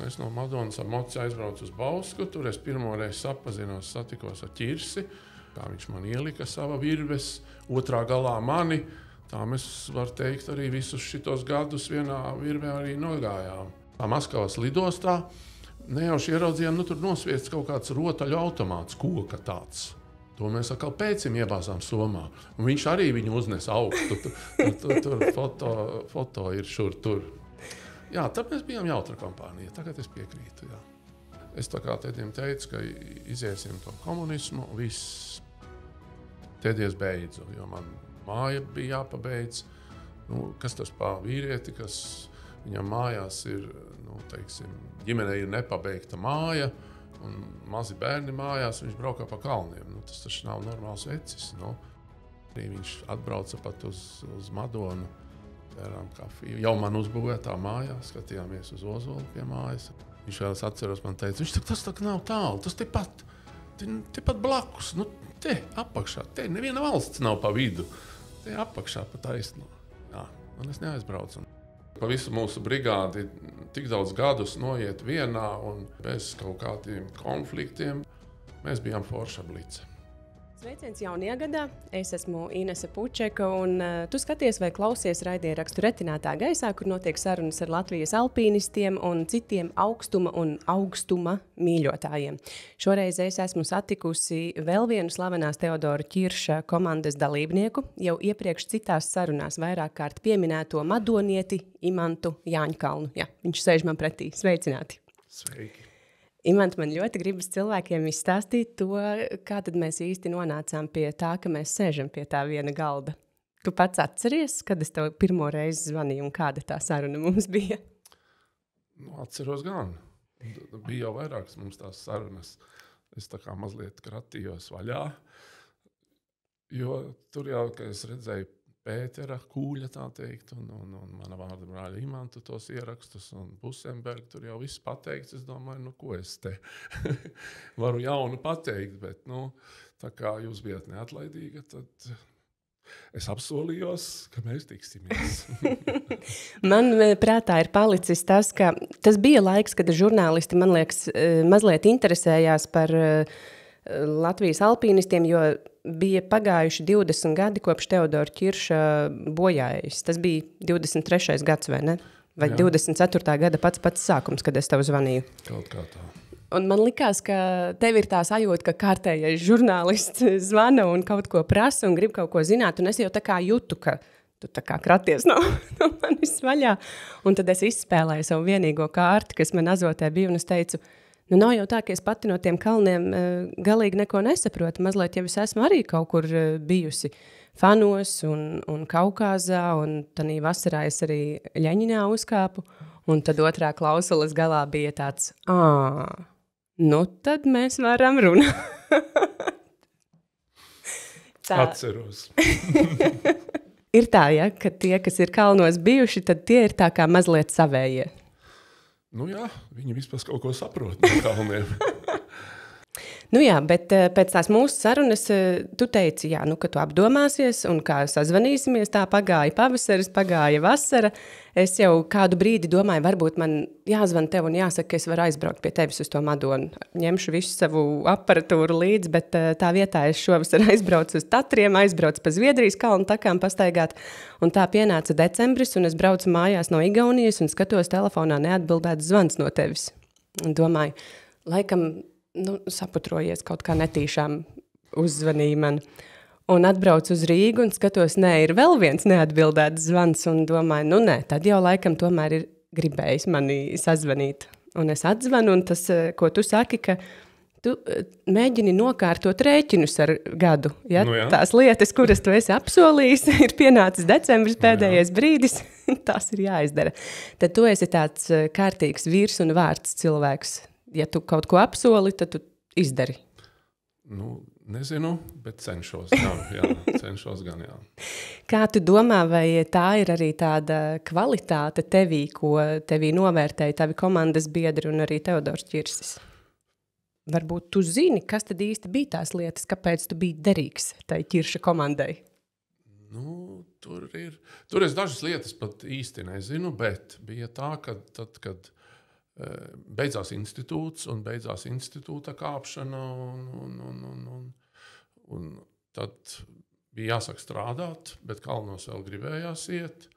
Es no Madonas ar moci aizbraucu uz Bausku. Tur es pirmoreiz satikos ar Ķirsi. Kā viņš man ielika sava virves, otrā galā mani. Tā mēs, var teikt, arī visus šitos gadus vienā virvē arī nogājām. Tā Maskavas lidostā nejauši ieraudzījām, tur nosviests kaut kāds rotaļu automāts, koka tāds. To mēs atkal pēcim iebāzām somā. Un viņš arī viņu uznes augstu. Tur foto ir šur tur. Jā, tāpēc bijām jautra kompānija. Tagad es piekrītu, jā. Es tā kā tēdiem teicu, ka iziesim to komunismu, viss tēdies beidzu, jo man māja bija jāpabeidz. Kas tas pa vīrieti, kas viņam mājās ir, teiksim, ģimenei ir nepabeigta māja, un mazi bērni mājās, viņš braukā pa kalniem. Tas taču nav normāls vecis. Arī viņš atbrauca pat uz Madonu, pērām kafiju. Jau man uzbūvētā mājā, skatījāmies uz Ozolu pie mājas. Viņš vēl atceros, man teica, tas tā nav tālu, tas tepat blakus, te apakšā, te neviena valsts nav pa vidu. Te apakšā pa taisno. Jā, un es neaizbraucu. Pa visu mūsu brigādi tik daudz gadus noiet vienā un bez kaut kādiem konfliktiem. Mēs bijām forša blice. Sveiciens jaunajā gadā. Es esmu Inese Pučeka un tu skaties vai klausies raidierakstu Retinātā gaisā, kur notiek sarunas ar Latvijas alpīnistiem un citiem augstuma un augstuma mīļotājiem. Šoreiz es esmu satikusi vēl vienu slavenās Teodora Ķirša komandas dalībnieku, jau iepriekš citās sarunās vairāk kārt pieminēto madonieti Imantu Jāņkalnu. Jā, viņš sēž man pretī. Sveicināti! Sveiki! Imant, man ļoti gribas cilvēkiem izstāstīt to, kā tad mēs īsti nonācām pie tā, ka mēs sēžam pie tā viena galda. Tu pats atceries, kad es tev pirmo reizi zvanīju un kāda tā saruna mums bija? Atceros gan. Bija jau vairākas mums tās sarunas. Es tā kā mazliet kratījos vaļā, jo tur jau, ka es redzēju Pētera Kūļa, tā teikt, un mana vārda brāļa Imantu tos ierakstus, un Busenberg, tur jau viss pateikts. Es domāju, ko es te varu jaunu pateikt, bet, tā kā jūs bijat neatlaidīga, tad es apsolījos, ka mēs tiksimies. Man prātā ir palicis tas, ka tas bija laiks, kad žurnālisti, man liekas, mazliet interesējās par Latvijas alpīnistiem, jo bija pagājuši 20 gadi kopš Teodora Ķirša bojājas. Tas bija 23. gads, vai ne? Vai jā. 24. gada pats sākums, kad es tev zvanīju. Kaut kā tā. Un man likās, ka tev ir tā sajūta, ka kārtējais žurnālists zvana un kaut ko prasa un grib kaut ko zināt, un es jau tā kā jūtu, ka tu tā kā kraties no manis vaļā. Un tad es izspēlēju savu vienīgo kārti, kas man azotē bija, un es teicu, nav jau tā, ka es pati no tiem kalniem galīgi neko nesaprotu. Mazliet jau es esmu arī kaut kur bijusi Fanos un Kaukāzā, un tanī vasarā es arī Ļeņinā uzkāpu. Un tad otrā klausulas galā bija tāds, tad mēs varam runāt. Atceros. Ir tā, ja, ka tie, kas ir kalnos bijuši, tad tie ir tā kā mazliet savējie. Jā, viņi vispār kaut ko saprot no kalniem. Jā, bet pēc tās mūsu sarunas tu teici, ka tu apdomāsies un kā sazvanīsimies, tā pagāja pavasaris, pagāja vasara. Es jau kādu brīdi domāju, varbūt man jāzvan tev un jāsaka, ka es varu aizbraukt pie tevis uz to Madonu. Ņemšu visu savu aparatūru līdzi, bet tā vietā es šovasar aizbraucu uz Tatriem, aizbraucu pa Zviedrijas kalnu takām pastaigāt. Un tā pienāca decembris, un es braucu mājās no Igaunijas un skatos telefonā neatbildēts zvans no tevis. Un domāju, laikam saputrojies kaut kā netīšām uzzvanīja man. Un atbraucu uz Rīgu un skatos, ir vēl viens neatbildēts zvans un domāju, tad jau laikam tomēr ir gribējis mani sazvanīt. Un es atzvanu un tas, ko tu saki, ka tu mēģini nokārtot rēķinus ar gadu. Ja? Tās lietas, kuras tu esi apsolījis, ir pienācis decembris, pēdējais brīdis, tās ir jāizdara. Tad tu esi tāds kārtīgs vīrs un vārds cilvēks. Ja tu kaut ko apsoli, tad tu izdari. Nezinu, bet cenšos. Jā, cenšos gan, jā. Kā tu domā, vai tā ir arī tāda kvalitāte tevī, ko tevī novērtēja tavi komandas biedri un arī Teodors Ķirsis? Varbūt tu zini, kas tad īsti bija tās lietas, kāpēc tu biji derīgs tai Ķirša komandai? Tur es dažas lietas pat īsti nezinu, bet bija tā, ka tad, kad beidzās institūts un beidzās institūta kāpšana. Un tad bija jāsāk strādāt, bet kalnos vēl gribējās iet.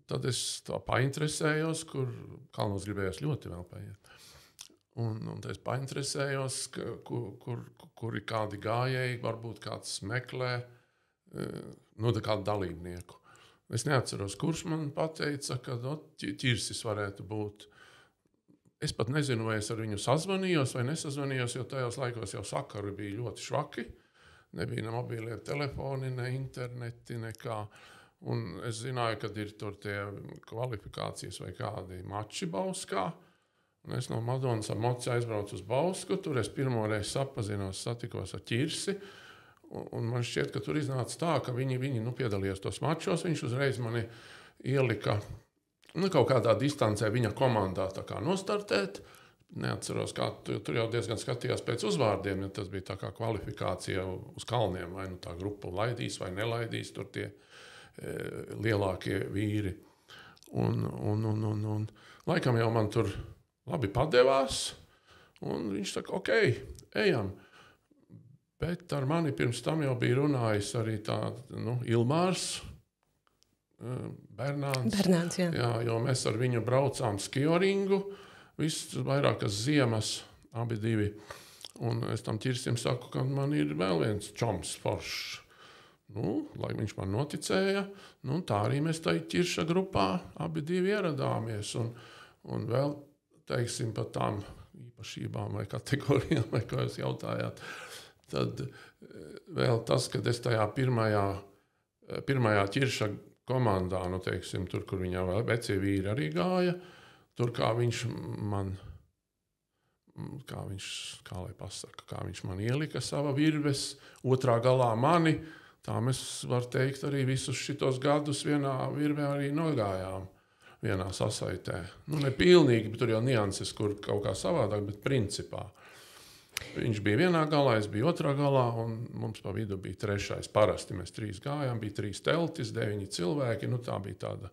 Tad es tā painteresējos, kur kalnos gribējās ļoti vēl paiet. Un es painteresējos, kur ir kādi gājēji, varbūt kāds meklē kādu dalībnieku. Es neatceros, kurš man pateica, ka ķirsis varētu būt. Es pat nezinu, vai es ar viņu sazvanījos vai nesazvanījos, jo tajos laikos jau sakari bija ļoti švaki. Nebija ne mobīlie telefoni, ne interneti, nekā. Un es zināju, kad ir tur tie kvalifikācijas vai kādi mači Bauskā. Un es no Madonas ar moci aizbraucu uz Bausku. Tur es pirmoreiz satikos ar ķirsi. Un man šķiet, ka tur iznāca tā, ka viņi piedalījās tos mačos. Viņš uzreiz mani ielika kaut kādā distancē viņa komandā tā kā nostartēt. Neatceros, kā tur jau diezgan skatījās pēc uzvārdiem, ja tas bija tā kā kvalifikācija uz kalniem, vai tā grupa laidīs vai nelaidīs tur tie lielākie vīri. Un laikam jau man tur labi padevās, un viņš saka, ok, ejam. Bet ar mani pirms tam jau bija runājis arī Ilmārs Bernāns. Jā, jo mēs ar viņu braucām skioringu, vairākas ziemas, abi divi. Un es tam ķirsim saku, ka man ir vēl viens čoms foršs. Lai viņš man noticēja, tā arī mēs tai ķirša grupā abi divi ieradāmies. Un vēl, teiksim, par tām īpašībām vai kategorijām, vai ko jūs jautājāt. Tad vēl tas, kad es tajā pirmajā ķirša komandā, teiksim, tur, kur viņā vēl vecie vīri arī gāja, tur kā viņš man ielika sava virves, otrā galā mani, tā mēs, var teikt, arī visus šitos gadus vienā virvē arī nogājām, vienā sasaitē. Ne pilnīgi, bet tur jau nianses, kur kaut kā savādāk, bet principā. Viņš bija vienā galā, es biju otrā galā, un mums pa vidu bija trešais. Parasti mēs 3 gājām, bija 3 teltis, 9 cilvēki, tā bija tāda.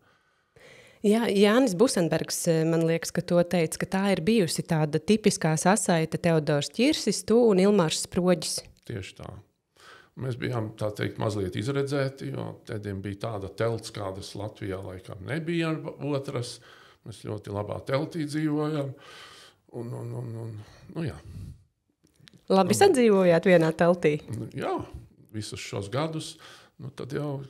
Jā, Jānis Busenbergs, man liekas, ka to teica, ka tā ir bijusi tāda tipiskā sasaite Teodors Ķirsis, tu un Ilmārs Sproģis. Tieši tā. Mēs bijām, tā teikt, mazliet izredzēti, jo tēdiem bija tāda telts, kādas Latvijā laikam nebija otras. Mēs ļoti labā teltī dzīvojām. Jā. Labi sadzīvojāt vienā teltī? Jā, visus šos gadus. Tad jau,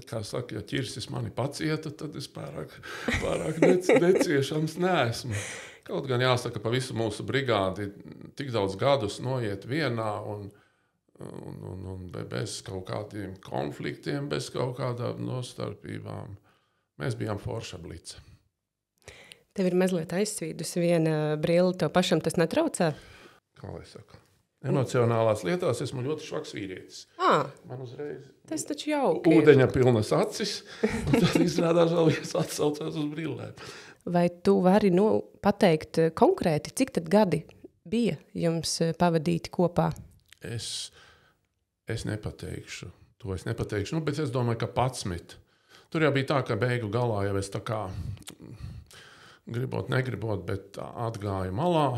kā saka, ja ķirsis mani pacieta, tad es pārāk neciešams neesmu. Kaut gan jāsaka, pa visu mūsu brigādi tik daudz gadus noiet vienā un bez kaut kādiem konfliktiem, bez kaut kādām nostarpībām. Mēs bijām forša blice. Tev ir mazliet aizsvīdusi viena brille, tev pašam tas netraucē? Kā lai saka? Emocionālās lietās esmu ļoti švaks vīrietis. Man uzreiz tas taču jauki. Ūdeņa pilnas acis, un tad izrādās vēl viens atsaucās uz brillēm. Vai tu vari pateikt konkrēti, cik tad gadi bija jums pavadīti kopā? Es nepateikšu. To es nepateikšu, bet es domāju, ka 11. Tur jau bija tā, ka beigu galā jau es tā kā negribot, bet atgāju malā.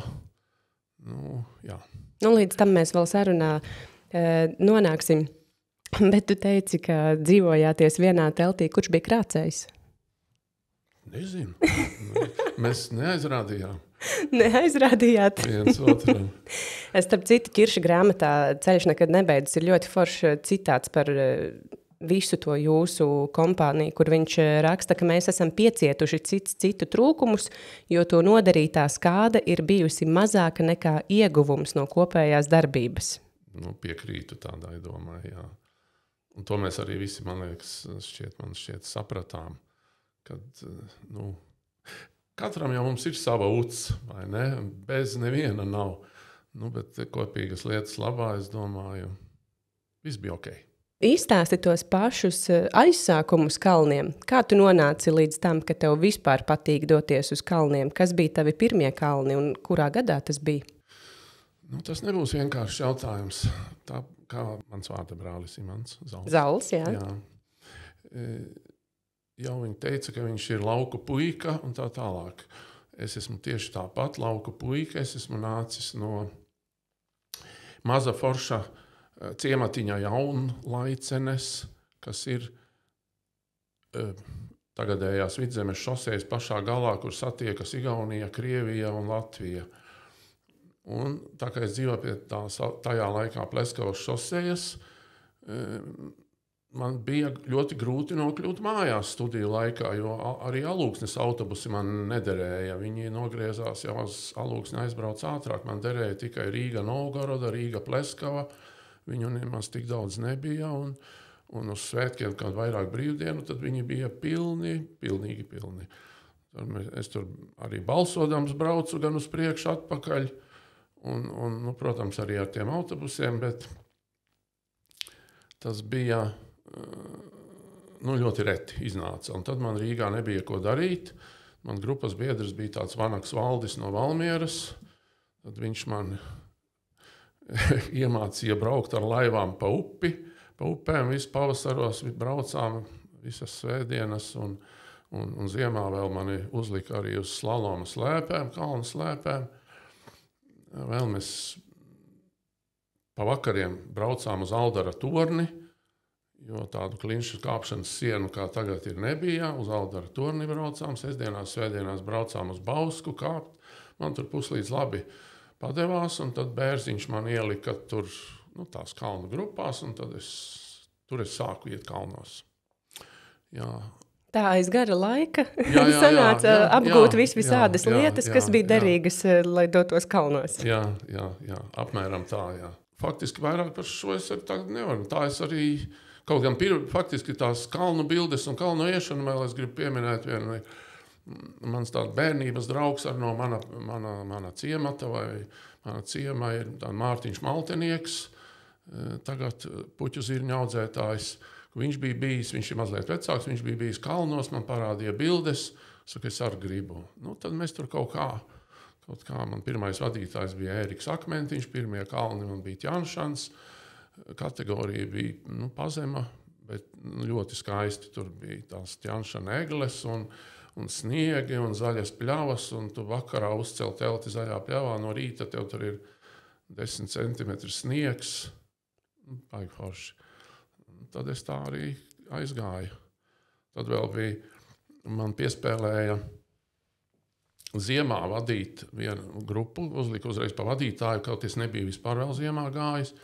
Jā. Līdz tam mēs vēl sarunā nonāksim. Bet tu teici, ka dzīvojāties vienā teltī. Kurš bija krācējs? Nezinu. Mēs neaizrādījām. Neaizrādījāt? Viens otram. Starp citu, Ķirša grāmatā Ceļš nekad nebeidzas ir ļoti foršs citāts par visu to jūsu kompāniju, kur viņš raksta, ka mēs esam piecietuši citu trūkumus, jo to nodarītā skāda ir bijusi mazāka nekā ieguvums no kopējās darbības. Piekrītu tādai domai, jā. Un to mēs arī visi, man šķiet sapratām, kad, katram jau mums ir sava uts, vai ne? Bez neviena nav. Bet kopīgas lietas labā, es domāju, viss bija ok. Izstāsti tos pašus aizsākumus kalniem. Kā tu nonāci līdz tam, ka tev vispār patīk doties uz kalniem? Kas bija tavi pirmie kalni un kurā gadā tas bija? Tas nebūs vienkāršs jautājums. Tā kā mans vārda brālis Imants Zals. Zals, jā. Jau viņi teica, ka viņš ir lauku puika un tā tālāk. Es esmu tieši tāpat lauku puika, es esmu nācis no maza forša ciematiņa Jaunlaicenes, kas ir tagadējās Vidzemes šosejas pašā galā, kur satiekas Igaunija, Krievija un Latvija. Un tā kā es dzīvoju pie tajā laikā Pleskavas šosejas, man bija ļoti grūti nokļūt mājās studiju laikā, jo arī Alūksnes autobusi man nederēja. Viņi nogriezās jau uz Alūksni aizbrauc ātrāk. Man derēja tikai Rīga Novgoroda, Rīga Pleskava. Viņu nemaz tik daudz nebija. Un uz svētkiem, kad vairāk brīvdienu, tad viņi bija pilnīgi pilni. Es tur arī balsodams braucu gan uz priekšu atpakaļ. Un protams, arī ar tiem autobusiem, bet tas bija ļoti reti iznāca. Un tad man Rīgā nebija ko darīt. Man grupas biedrs bija tāds Vanaks Valdis no Valmieras. Tad viņš man iemācīja braukt ar laivām pa upi. Pa upēm visu pavasaros braucām visas svētdienas un ziemā vēl mani uzlika arī uz slaloma slēpēm, kalnu slēpēm. Vēl mēs pa vakariem braucām uz Aldara torni, jo tādu klinšu kāpšanas sienu, kā tagad ir, nebija. Uz Aldara torni braucām, sestdienās, svētdienās braucām uz Bausku kāpt. Man tur puslīdz labi padevās, un tad Bērziņš man ielika tur tās kalnu grupās, un tad tur es sāku iet kalnos. Jā. Tā aiz gara laika sanāca apgūt visādas lietas, kas bija derīgas, lai dotos kalnos. Jā, apmēram tā, jā. Faktiski vairāk par šo es arī tagad nevaru. Tā es arī, kaut gan faktiski tās kalnu bildes un kalnu iešanu vēl es gribu pieminēt vienu. Mans tāds bērnības draugs ar no mana ciemata vai mana ciema ir Mārtiņš Maltenieks, tagad puķu zirņu audzētājs. Viņš bija bijis, viņš ir mazliet vecāks, viņš bija bijis kalnos, man parādīja bildes, saka, es arī gribu. Tad mēs tur kaut kā, man pirmais vadītājs bija Ēriks Akmentiņš, pirmie kalni man bija Ķanšans, kategorija bija pazema, bet ļoti skaisti tur bija tās Ķanšana egles un sniegi un zaļas pļavas, un tu vakarā uzcel telti zaļā pļavā, no rīta tev tur ir 10 centimetri sniegs, baigi forši. Tad es tā arī aizgāju. Tad vēl bija, man piespēlēja ziemā vadīt vienu grupu, uzlika uzreiz pa vadītāju, kaut es nebiju vispār vēl ziemā gājis.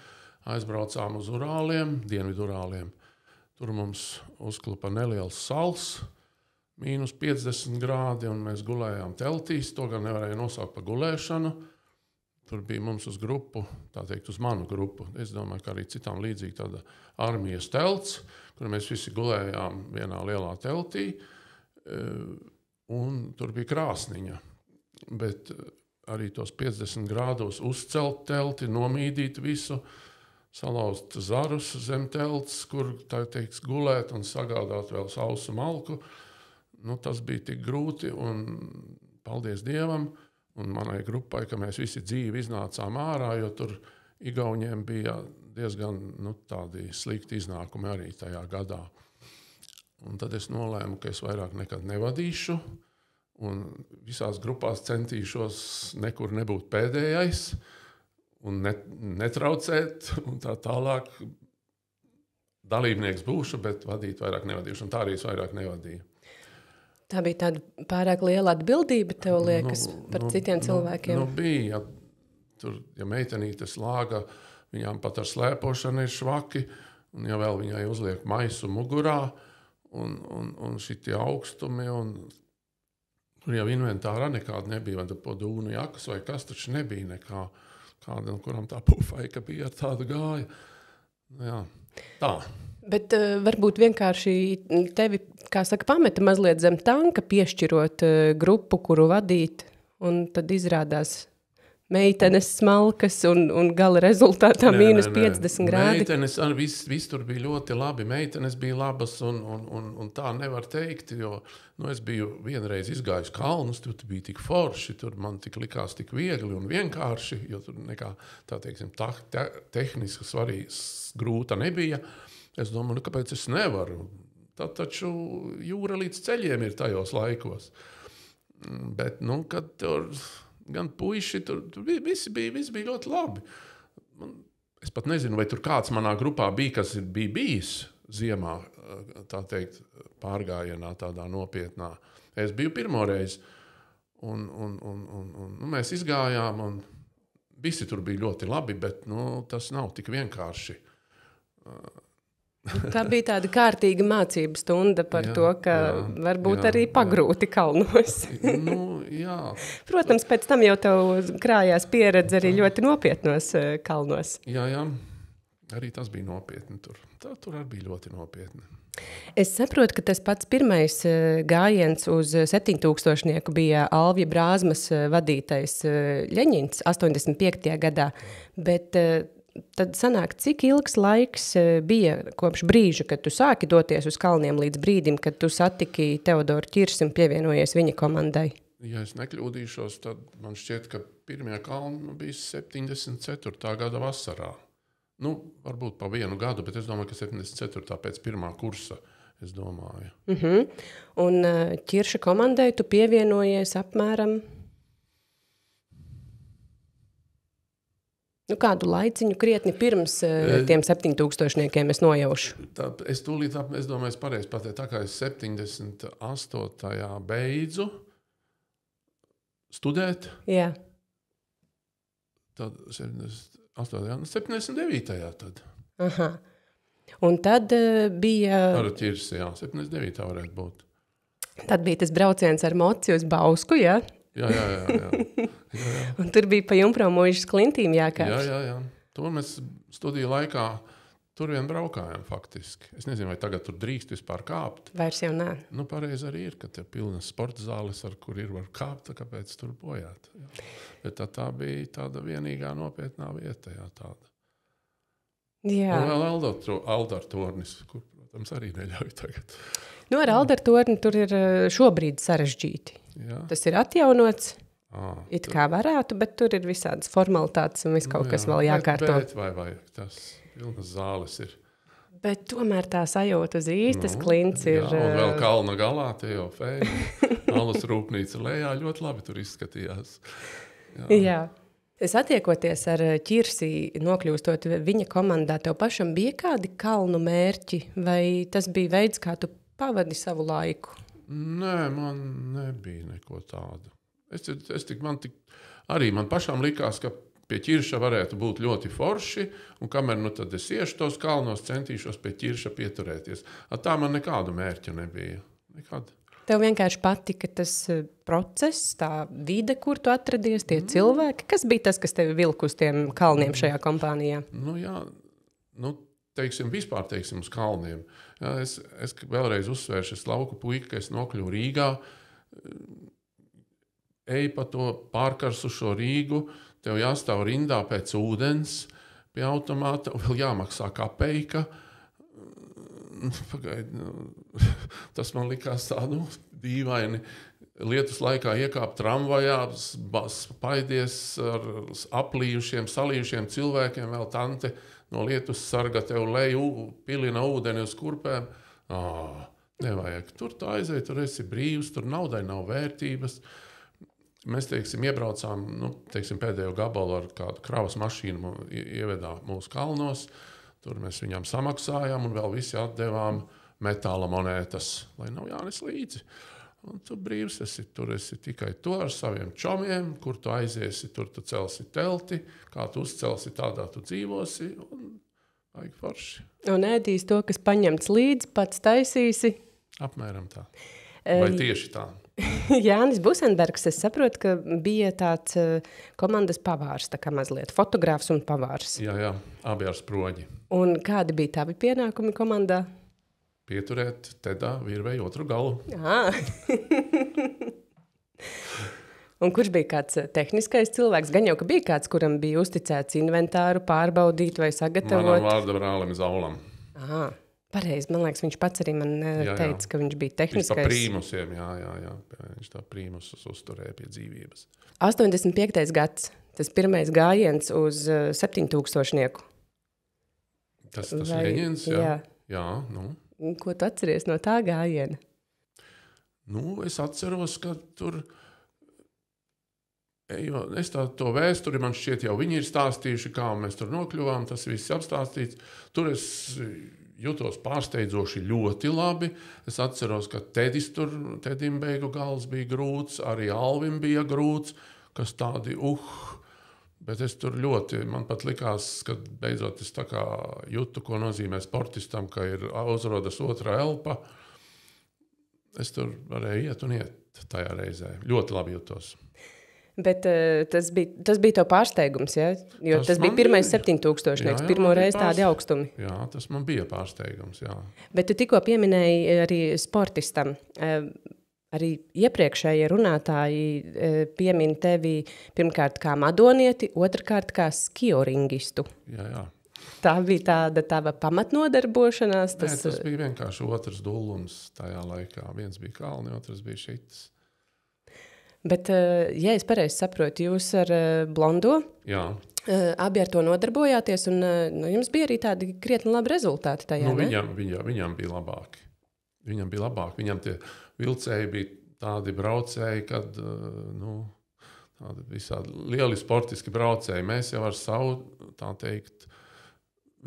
Aizbraucām uz Urāliem, Dienvidu Urāliem. Tur mums uzklupa neliels sals, -50 grādi, un mēs gulējām teltīs. To gan nevarēja nosaukt par gulēšanu. Tur bija mums uz grupu, tā teikt, uz manu grupu. Es domāju, ka arī citām līdzīgi tāda armijas telts, kur mēs visi gulējām vienā lielā teltī, un tur bija krāsniņa. Bet arī tos 50 grādos uzcelt telti, nomīdīt visu, salauzt zarus zem telts, kur, tā teiks, gulēt un sagādāt vēl sausu malku. Tas bija tik grūti, un paldies Dievam, un manai grupai, ka mēs visi dzīvi iznācām ārā, jo tur Igauņiem bija diezgan tādi slikti iznākumi arī tajā gadā. Un tad es nolēmu, ka es vairāk nekad nevadīšu, un visās grupās centīšos nekur nebūt pēdējais, un netraucēt, un tā tālāk dalībnieks būšu, bet vadīt vairāk nevadīšu, un tā arī es vairāk nevadīju. Tā bija tāda pārāk liela atbildība, tev liekas, par citiem cilvēkiem? Bija. Tur, ja meitenītes lāga, viņām pat ar slēpošanu ir švaki, un ja vēl viņai uzliek maisu mugurā, un šitie augstumi, un tur jau inventārā nekāda nebija, vai po dūnu jakas, vai kas, taču nebija nekā, kāda, kuram tā pufaika bija ar tādu gāja. Jā, tā. Bet varbūt vienkārši tevi, kā saka, pameta mazliet zem tanka, piešķirot grupu, kuru vadīt, un tad izrādās meitenes smalkas un gala rezultātā -50 grādi. Meitenes, viss tur bija ļoti labi, meitenes bija labas, un tā nevar teikt, jo es biju vienreiz izgājis kalnus, tur bija tik forši, tur man tik likās tik viegli un vienkārši, jo tur nekā, tā teiksim, tehniski svarīgs grūta nebija. Es domāju, kāpēc es nevaru? Tad taču jūra līdz ceļiem ir tajos laikos. Bet, kad tur gan puiši, tur visi bija ļoti labi. Es pat nezinu, vai tur kāds manā grupā bija, kas bija bijis ziemā, tā teikt, pārgājienā tādā nopietnā. Es biju pirmoreiz, un mēs izgājām, un visi tur bija ļoti labi, bet tas nav tik vienkārši. Tā bija tāda kārtīga mācību stunda par to, ka varbūt arī pagrūti kalnos. Jā. Protams, pēc tam jau tev krājās pieredze arī ļoti nopietnos kalnos. Jā, arī tas bija nopietni tur. Tur arī bija ļoti nopietni. Es saprotu, ka tas pats pirmais gājiens uz 7000 bija Alvija Brāzmas vadītais Ļeņins 85. gadā, bet tad sanāk, cik ilgs laiks bija kopš brīža, kad tu sāki doties uz kalniem līdz brīdim, kad tu satiki Teodoru Ķirsi un pievienojies viņa komandai? Ja es nekļūdīšos, tad man šķiet, ka pirmie kalni bija 74. gada vasarā. Varbūt pa vienu gadu, bet es domāju, ka 74. pēc pirmā kursa, es domāju. Un Ķirša komandai tu pievienojies apmēram... kādu laiciņu krietni pirms tiem 7000 es nojaušu? Es domāju, es pareizi pateicu, tā kā es 78. beidzu studēt, tad 79. tad. Aha. Un tad bija... Ar Ķirsi, 79. varētu būt. Tad bija tas brauciens ar moci uz Bausku, jā? Jā. Un tur bija pa Jumpromuižas klintīm jākāpj. Jā. To mēs studiju laikā tur vien braukājām faktiski. Es nezinu, vai tagad tur drīkst vispār kāpt. Vairs jau nē. Pareizi arī ir, ka te pilnas sporta zāles, ar kur ir var kāpt, kāpēc tur bojāt. Jā. Bet tā bija tāda vienīgā nopietnā vieta, tāda. Jā. Un vēl Aldartornis, kur, protams, arī neļauj tagad. Ar Aldartorni tur ir šobrīd sarežģīti. Jā. Tas ir atjaunots, it kā varētu, bet tur ir visādas formalitātes un viss kaut kas vēl jākārto. Bet vai tas pilnas zāles ir. Bet tomēr tā sajūta uz īstas klints ir... Jā, un vēl kalna galā, tie jau feini. Alus rūpnīca lejā ļoti labi tur izskatījās. Jā. Es attiekoties ar Ķirsi, nokļūstot viņa komandā, tev pašam bija kādi kalnu mērķi, vai tas bija veids, kā tu pavadi savu laiku? Nē, man nebija neko tādu. Man pašām likās, ka pie Ķirša varētu būt ļoti forši, un kamēr tad es iešu tos kalnos, centīšos pie Ķirša pieturēties. Tā man nekādu mērķu nebija. Nekādu. Tev vienkārši patika tas process, tā vide, kur tu atradies, tie cilvēki. Kas bija tas, kas tevi vilka uz tiem kalniem šajā kompānijā? Vispār uz kalniem. Jā, es vēlreiz uzsvēršu, es lauku puika, ka es nokļuvu Rīgā, eju pa to pārkarsušo Rīgu, tev jāstāv rindā pēc ūdens pie automāta, vēl jāmaksā kapeika. Tas man likās tā, dīvaini. Lietus laikā iekāpt tramvajā, spaidies ar aplījušiem, salījušiem cilvēkiem, vēl tante no lietus sarga tev leju, pilina ūdeni uz kurpēm. Nevajag. Tur tu aizēji, tur esi brīvs, tur naudai nav vērtības. Mēs, iebraucām, pēdējo gabalu ar kādu kravas mašīnu ievedā mūsu kalnos. Tur mēs viņām samaksājām un vēl visi atdevām metāla monētas, lai nav jānes līdzi. Un tu brīvs esi, tur esi tikai to ar saviem čomiem, kur tu aiziesi, tur tu celsi telti, kā tu uzcelsi, tādā tu dzīvosi, un vajag forši. Un ēdīs to, kas paņemts līdzi, pats taisīsi? Apmēram tā. Vai tieši tā? Jānis Busenbergs, es saprotu, ka bija tāds komandas pavārs, tā kā mazliet fotogrāfs un pavārs. Jā, abi ar sproģi. Un kādi bija tavi pienākumi komandā? Pieturēt tedā virvei otru galu. Un kurš bija kāds tehniskais cilvēks? Gan jau, ka bija kāds, kuram bija uzticēts inventāru pārbaudīt vai sagatavot? Manam vārda brālim Zaulam. Pareizi, man liekas, viņš pats arī man teica, ka viņš bija tehniskais. Viņš pa prīmusiem, jā. Viņš tā prīmusus uzturēja pie dzīvības. 85. gads, tas pirmais gājiens uz 7000. Tas Ļeņins, jā. Jā, Ko tu atceries no tā gājiena? Es atceros, ka tur Jo es to vēsturi, man šķiet, jau viņi ir stāstījuši, kā mēs tur nokļuvām, tas viss apstāstīts. Tur es jutos pārsteidzoši ļoti labi. Es atceros, ka Tedim beigu gals bija grūts, arī Alvim bija grūts, kas tādi, bet es tur ļoti, man pat likās, ka beidzot es tā kā jūtu, ko nozīmē sportistam, ka ir uzrodas otra elpa. Es tur varēju iet un iet tajā reizē. Ļoti labi jutos. Bet tas bija tev pārsteigums, ja? Jo tas bija pirmais 7000, pirmo reizi tādi augstumi. Jā, tas man bija pārsteigums, jā. Bet tu tikko pieminēji arī sportistam. Arī iepriekšējie runātāji piemin tevi pirmkārt kā madonieti, otrkārt kā skioringistu. Jā. Tā bija tāda tava pamatnodarbošanās? Nē, tas bija vienkārši otrs dullums tajā laikā. Viens bija kalni, otrs bija šitas. Bet, ja es pareizi saprotu, jūs ar Blondo abi ar to nodarbojāties, un jums bija arī tādi krietni labi rezultāti tajā, ne? Viņam bija labāki. Viņam tie vilcēji bija tādi braucēji, kad, tādi visādi lieli sportiski braucēji. Mēs jau ar savu, tā teikt,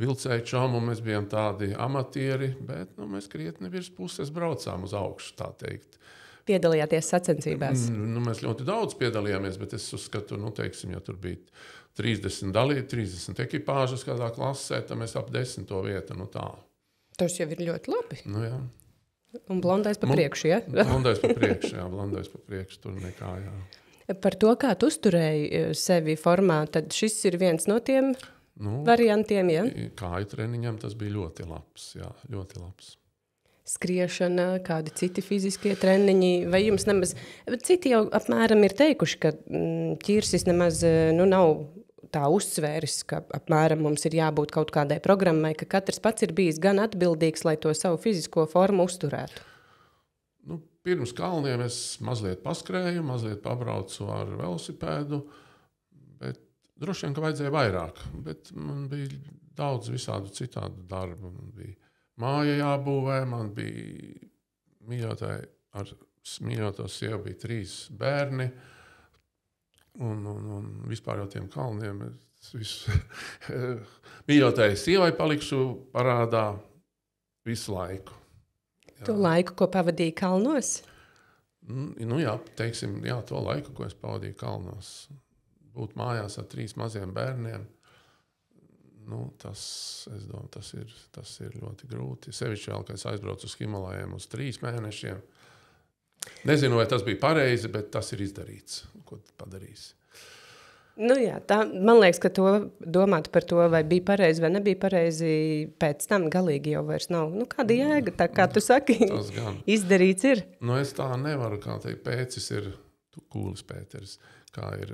vilcēju čomu, mēs bijām tādi amatieri, bet, mēs krietni virs puses braucām uz augšu, tā teikt. Piedalījāties sacensībās? Mēs ļoti daudz piedalījāmies, bet es uzskatu, teiksim, ja tur bija 30 ekipāžas kādā klasē, tad mēs ap 10. vietu, tā. Tas jau ir ļoti labi. Jā. Un blondais pa priekšu, ja? Blondais pa priekšu, tur nekā, jā. Par to, kā tu uzturēji sevi formā, tad šis ir viens no tiem variantiem, ja? Kāju treniņam tas bija ļoti labs, jā, ļoti labs. Skriešana, kādi citi fiziskie treniņi, vai jums nemaz... Citi jau apmēram ir teikuši, ka ķirsis nemaz nav tā uzsvēris, ka apmēram mums ir jābūt kaut kādai programmai, ka katrs pats ir bijis gan atbildīgs, lai to savu fizisko formu uzturētu. Pirms kalniem es mazliet paskrēju, mazliet pabraucu ar velosipēdu, bet droši vien, ka vajadzēja vairāk, bet man bija daudz visādu citādu darbu, man bija māja jābūvē, man bija mīļoto sievu bija 3 bērni, un vispār jau tiem kalniem mīļotai sievai palikšu parādā visu laiku. Jā. Tu laiku, ko pavadīji kalnos? Teiksim, to laiku, ko es pavadīju kalnos. Būt mājās ar 3 maziem bērniem. Tas ir ļoti grūti. Sevišķi vēl, kad es aizbraucu uz Himalajiem uz 3 mēnešiem. Nezinu, vai tas bija pareizi, bet tas ir izdarīts. Ko tu padarīsi? Man liekas, ka to domāt par to, vai bija pareizi vai nebija pareizi, pēc tam galīgi jau vairs nav. Kāda jēga, tā kā tu saki, izdarīts ir? Es tā nevaru, kā teikt, Pēcis ir Kūlis Pēteris. Kā ir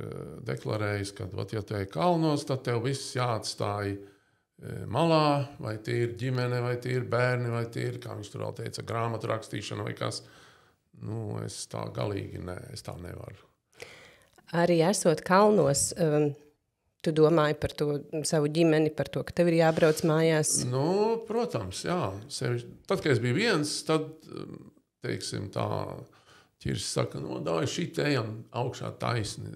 deklarējis, ka, ja tu ej kalnos, tad tev viss jāatstāj malā, vai tie ir ģimene, vai tie ir bērni, vai tie ir, kā viņš tur vēl teica, grāmatu rakstīšana vai kas. Es tā galīgi es tā nevaru. Arī esot kalnos, tu domāji par to savu ģimeni, par to, ka tev ir jābrauc mājās? Protams, jā. Tad, kad es biju viens, tad, teiksim, tā... Ķirs saka, dāj šit ejam augšā taisni.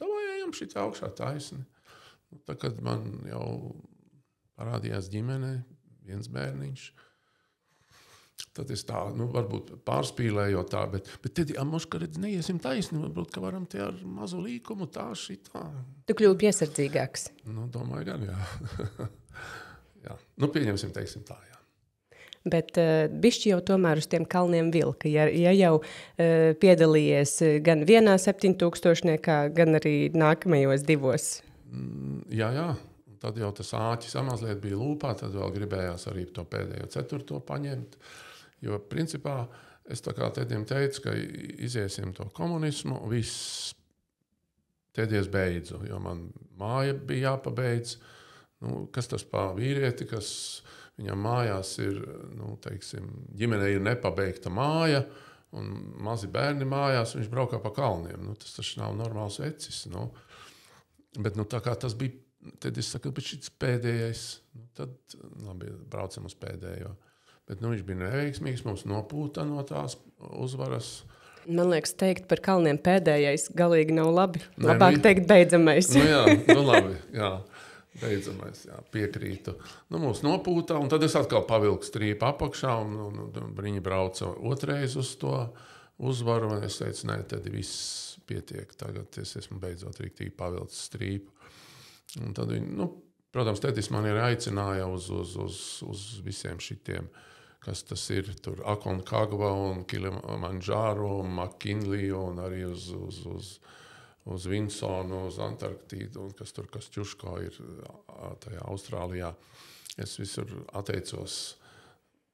Dāj ejam šit augšā taisni. Tad, kad man jau parādījās ģimene, viens bērniņš, tad es tā, varbūt pārspīlējot tā, bet tad, moška redz, neiesim taisni, varbūt, ka varam te ar mazu līkumu tā, šitā. Tu kļūti piesardzīgāks? Domāju gan, jā. Jā. Pieņemsim, teiksim tā, jā. Bet bišķi jau tomēr uz tiem kalniem vilka. Ja jau piedalījies gan vienā 7000, gan arī nākamajos 2. Jā. Tad jau tas āķis mazliet bija lūpā, tad vēl gribējās arī to pēdējo 4. paņemt. Jo, principā, es tā kā Tedim teicu, ka iziesim to komunismu, viss Tedies beidzu, jo man māja bija jāpabeidz. Kas tas pa vīrieti, kas... Viņam mājās ir, teiksim, ģimenei ir nepabeigta māja, un mazi bērni mājās, viņš braukā pa kalniem. Tas taču nav normāls vecis. Bet tā kā tas bija, tad es saku, bet šis pēdējais, tad labi, braucam uz pēdējo. Bet viņš bija neveiksmīgs, mums nopūta no tās uzvaras. Man liekas, teikt par kalniem pēdējais galīgi nav labi. Nē, Labāk teikt beidzamais. Labi, jā. Beidzamais, jā, piekrītu. Mūs nopūtā, un tad es atkal pavilku strīpu apakšā, un viņi brauca otrais uz to uzvaru, un es teicu, nē, tad viss pietiek. Tagad es esmu beidzot riktīgi pavilcis strīpu. Un tad viņi, protams, tētis man ir aicināja uz visiem šitiem, kas tas ir, tur Aconcagua un Kilimanjaro, un McKinley, un arī uz Vinsonu, uz Antarktīdu, un kas Čuško ir tajā Austrālijā. Es visur atteicos,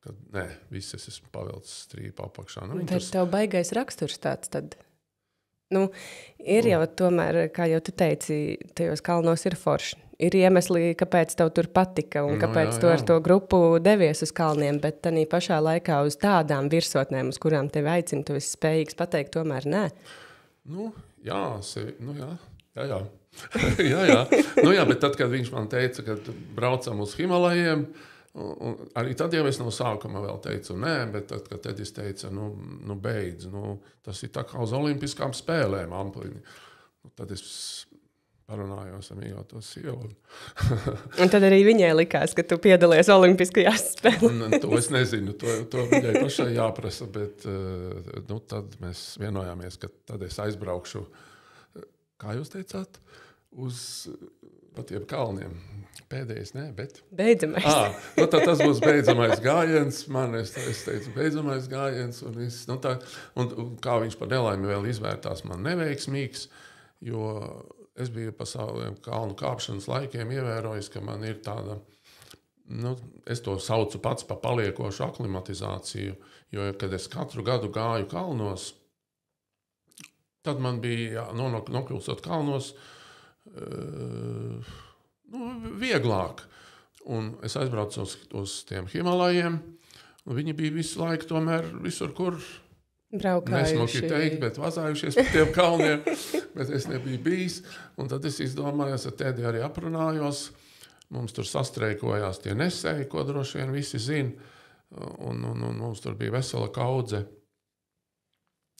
ka nē, viss es esmu pavilcis strīpu apakšā. Bet tev baigais raksturs tāds tad? Ir jau tomēr, kā jau tu teici, tajos kalnos ir forši. Ir iemesli, kāpēc tev tur patika un kāpēc tu ar to grupu devies uz kalniem, bet tanī pašā laikā uz tādām virsotnēm, uz kurām tevi aicina, tu esi spējīgs pateikt tomēr nē. Jā. Jā, bet tad, kad viņš man teica, ka braucam uz Himalajiem, arī tad jau es no sākuma vēl teicu nē, bet tad, kad Tedis teica, beidz, tas ir tā kā uz olimpiskām spēlēm ampliņi. Tad es parunājos ar mīļoto sievu. Un tad arī viņai likās, ka tu piedalies olimpiskajās spēlēs. To es nezinu, to viņai pašai jāprasa, bet tad mēs vienojāmies, ka tad es aizbraukšu, kā jūs teicāt, uz patiem kalniem. Pēdējais, nē, bet... Beidzamais. Tad tas būs beidzamais gājiens. Es teicu, beidzamais gājiens. Un kā viņš par nelaimi vēl izvērtās man neveiksmīgs, jo es biju pa saviem kalnu kāpšanas laikiem ievērojis, ka man ir tāda, es to saucu pats pa paliekošu aklimatizāciju, jo, kad es katru gadu gāju kalnos, tad man bija, nokļūstot kalnos, vieglāk. Un es aizbraucu uz tiem Himalajiem, un viņi bija visu laiku tomēr visur, kur nesmuki teikt, bet vazājušies par tiem kalniem, bet es nebiju bijis. Un tad es izdomāju, ar Tedi arī aprunājos. Mums tur sastreikojās tie nesēji, ko droši vien visi zina. Un mums tur bija vesela kaudze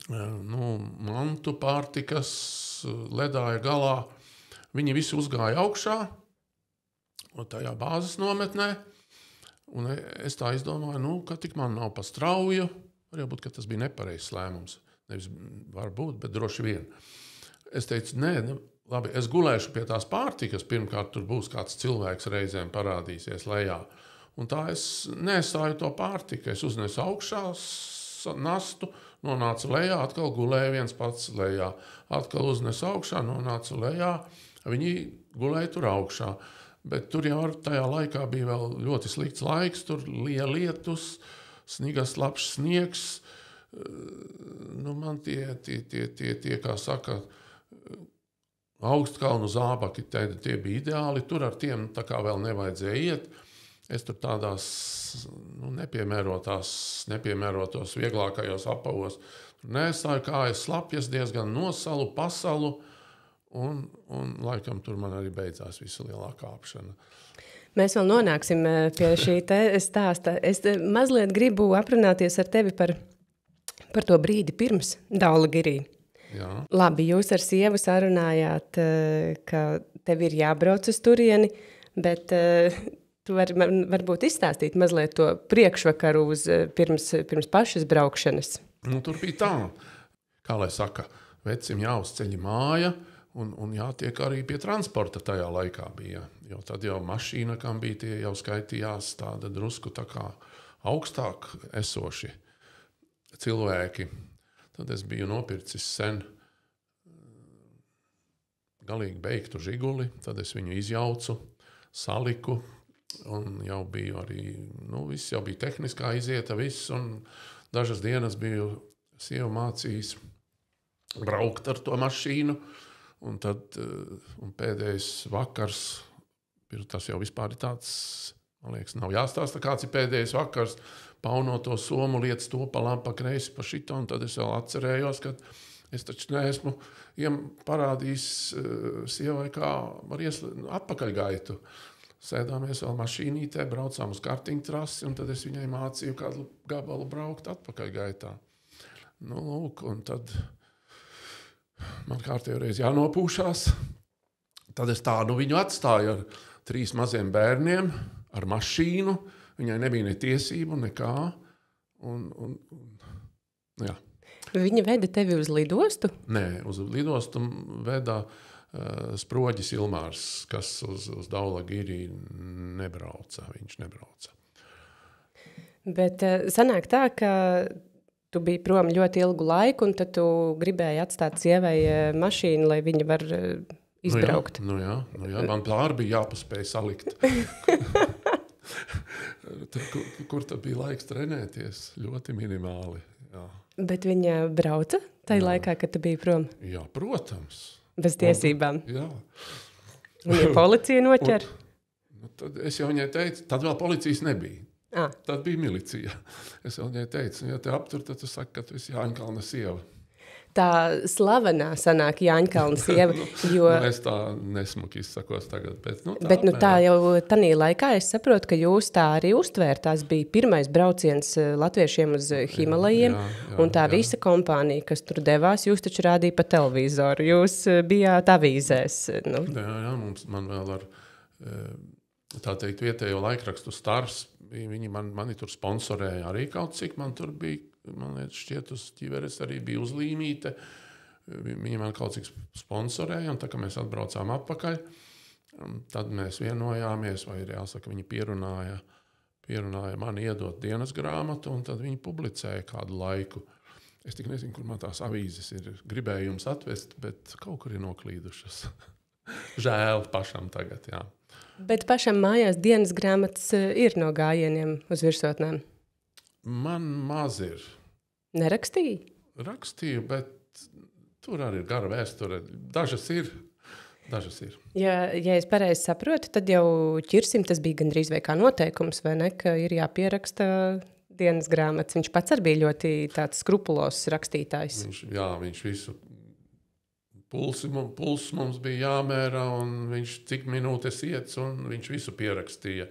mantu, pārtikas, ledāja galā. Viņi visi uzgāja augšā, tajā bāzes nometnē. Un es tā izdomāju, ka tik man nav pa strauju. Varbūt, ka tas bija nepareizs lēmums. Nevis varbūt, bet droši vien. Es teicu, nē, labi, es gulēšu pie tās pārtikas. Pirmkārt, tur būs kāds cilvēks reizēm parādīsies lejā. Un tā es nesāju to pārtiku. Es uznesu augšā nastu, nonācu lejā, atkal gulēju viens pats lejā. Atkal uznesu augšā, nonācu lejā. Viņi gulēja tur augšā. Bet tur jau tajā laikā bija vēl ļoti slikts laiks. Tur lija lietus, snigas labs sniegs, man tie, kā saka, augstkalnu zābaki, tie bija ideāli, tur ar tiem tā kā vēl nevajadzēja iet. Es tur tādās nepiemērotos vieglākajos apavos tur nesāju, kā es slapjas, diezgan nosalu, pasalu, un laikam tur man arī beidzās visa lielā kāpšana. Mēs vēl nonāksim pie šī stāsta. Es mazliet gribu aprunāties ar tevi par to brīdi pirms Daulagirī. Jā. Labi, jūs ar sievu sarunājāt, ka tev ir jābrauc uz turieni, bet tu varbūt izstāstīt mazliet to priekšvakaru pirms pašas braukšanas. Tur bija tā, kā lai saka, vecim jāuzceļ māja, un jātiek arī pie transporta tajā laikā bija. Jo tad jau mašīna, kam bija tie jau skaitījās tāda drusku tā kā augstāk esoši cilvēki. Tad es biju nopircis sen galīgi beigtu žiguli, tad es viņu izjaucu, saliku, un jau biju arī, viss jau bija tehniskā izieta, viss, un dažas dienas biju sievu mācījis braukt ar to mašīnu. Un tad pēdējais vakars, tas jau vispār ir tāds, man liekas, nav jāstāsta, kāds ir pēdējais vakars, pauno to somu, liec to pa labi, pa kreisi, pa šito, un tad es vēl atcerējos, ka es taču neesmu parādījis sievai, kā var atpakaļgaitu. Sēdāmies vēl mašīnītē, braucām uz kartiņtrasi, un tad es viņai mācīju kādu gabalu braukt atpakaļgaitā. Nu, lūk, un tad man kārtējo reizi jānopūšās. Tad es tādu viņu atstāju ar 3 maziem bērniem, ar mašīnu. Viņai nebija ne tiesību, nekā. Jā. Viņa veda tevi uz lidostu? Nē, uz lidostu veda Sproģis Ilmārs, kas uz Daulagiri nebrauca. Viņš nebrauca. Bet sanāk tā, ka tu biji prom ļoti ilgu laiku, un tad tu gribēji atstāt sievai mašīnu, lai viņa var izbraukt. Nu jā. Man pār bija jāpaspēj salikt. Kur tad bija laiks trenēties? Ļoti minimāli. Jā. Bet viņa brauca tajā laikā, kad tu biji prom? Jā, protams. Bez tiesībām? Jā. Un ja policija noķer? Tad es jau viņai teicu, tad vēl policijas nebija. Tad bija milicija. Es jau viņai teicu, ja te aptur, tad tu saki, ka tu esi Jāņkalna sieva. Tā slavenā sanāk Jāņkalna sieva, jo... Es tā nesmuki izsakos tagad, bet tā jau tanī laikā es saprotu, ka jūs tā arī uztvērt. Tās bija pirmais brauciens latviešiem uz Himalajiem, un tā visa kompānija, kas tur devās, jūs taču rādīja pa televizoru. Jūs bijāt avīzēs. Nu. Jā, man vēl ar, tā teikt, vietējo laikrakstu Stars, viņi mani tur sponsorēja arī kaut cik, man tur bija, man liekas, šķiet uz ķiveres arī bija uzlīmīte. Viņi man kaut cik sponsorēja, un tā kā mēs atbraucām atpakaļ, tad mēs vienojāmies, vai ir jāsaka, viņi pierunāja mani iedot dienas grāmatu, un tad viņi publicēja kādu laiku. Es tik nezinu, kur man tās avīzes ir. Gribēju jums atvest, bet kaut kur ir noklīdušas. Žēl pašam tagad, jā. Bet pašam mājās dienas grāmatas ir no gājieniem uz virsotnēm? Man maz ir. Nerakstīji? Rakstīju, bet tur arī ir gara vēsture. Dažas ir. Ja es pareizi saprotu, tad jau ķirsim tas bija gandrīz vai kā noteikums, vai ne, ka ir jāpieraksta dienas grāmatas. Viņš pats arī bija ļoti tāds skrupulos rakstītājs. Viņš visu pulsu mums bija jāmēra, un viņš cik minūtes iets, un viņš visu pierakstīja.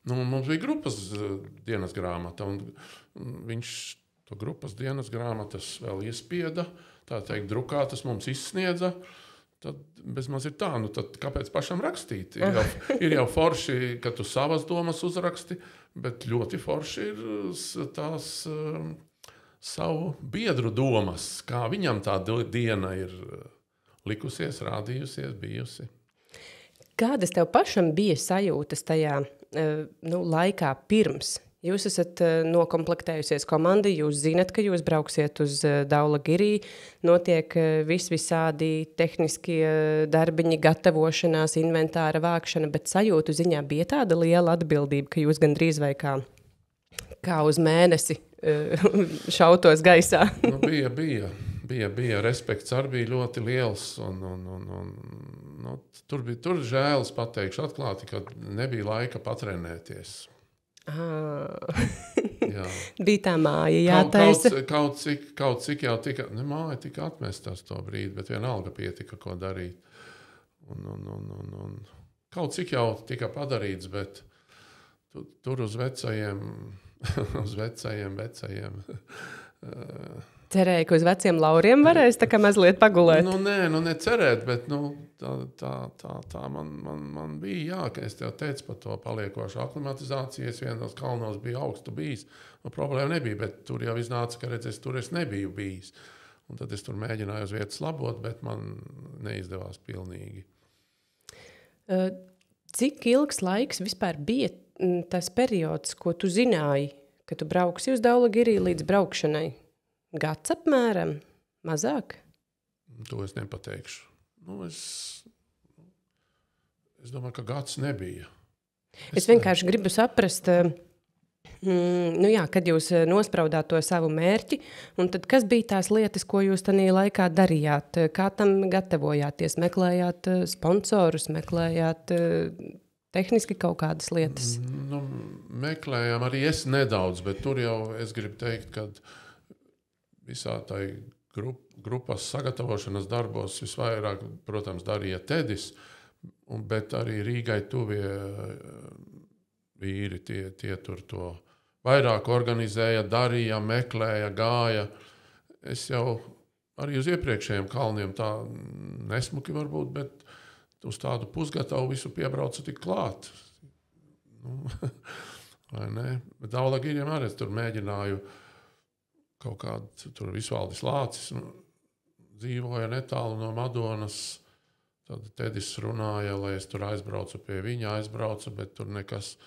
Mums bija grupas dienas grāmata, un viņš to grupas dienas grāmatas vēl iespieda, tā teikt, drukātas mums izsniedza. Tad bezmaz ir tā, tad kāpēc pašam rakstīt? Ir jau forši, ka tu savas domas uzraksti, bet ļoti forši ir tās savu biedru domas, kā viņam tā diena ir likusies, rādījusies, bijusi. Kādas tev pašam bija sajūtas tajā laikā pirms? Jūs esat nokomplektējusies komandi, jūs zinat, ka jūs brauksiet uz Daulagiri, notiek visādi tehniskie darbiņi, gatavošanās, inventāra vākšana, bet sajūtu ziņā bija tāda liela atbildība, ka jūs gandrīz vai kā uz mēnesi šautos gaisā. Bija. Respekts arī bija ļoti liels. Tur žēlas pateikšu atklāti, ka nebija laika patrenēties. Bija tā māja jātaisa. Kaut cik jau tika, māja tika atmestās to brīdi, bet vienalga pietika, ko darīt. Kaut cik jau tika padarīts, bet tur uz vecajiem Cerēju, ka uz veciem lauriem varēs tā kā mazliet pagulēt. Ne cerēt, bet tā man bija ka es tev teicu par to paliekošu aklimatizāciju. Es vienos kalnos biju augstu bijis. Problēma nebija, bet tur jau iznāca, ka redz, tur es nebiju bijis. Un tad es tur mēģināju uz vietas labot, bet man neizdevās pilnīgi. Cik ilgs laiks vispār bija tas periods, ko tu zināji, ka tu brauksi uz Daulagiri līdz braukšanai? Gads apmēram? Mazāk? To es nepateikšu. Es domāju, ka gads nebija. Es vienkārši gribu saprast, kad jūs nospraudāt to savu mērķi, un tad kas bija tās lietas, ko jūs tajā laikā darījāt? Kā tam gatavojāties? Meklējāt sponsorus, meklējāt tehniski kaut kādas lietas? Meklējām arī es nedaudz, bet tur jau es gribu teikt, ka visā tai grupas sagatavošanas darbos visvairāk, protams, darīja Tedis, bet arī Rīgai tuvie vīri, tie tur to vairāk organizēja, darīja, meklēja, gāja. es jau arī uz iepriekšējiem kalniem tā nesmuki varbūt, bet uz tādu pusgatavu visu piebraucu tik klāt. Nu, vai ne? Bet Daulagīriem arī es tur mēģināju kaut kādu, tur Visvaldis Lācis dzīvoja netālu no Madonas. Tad Tedis runāja, lai es tur aizbraucu pie viņa, bet tur nekas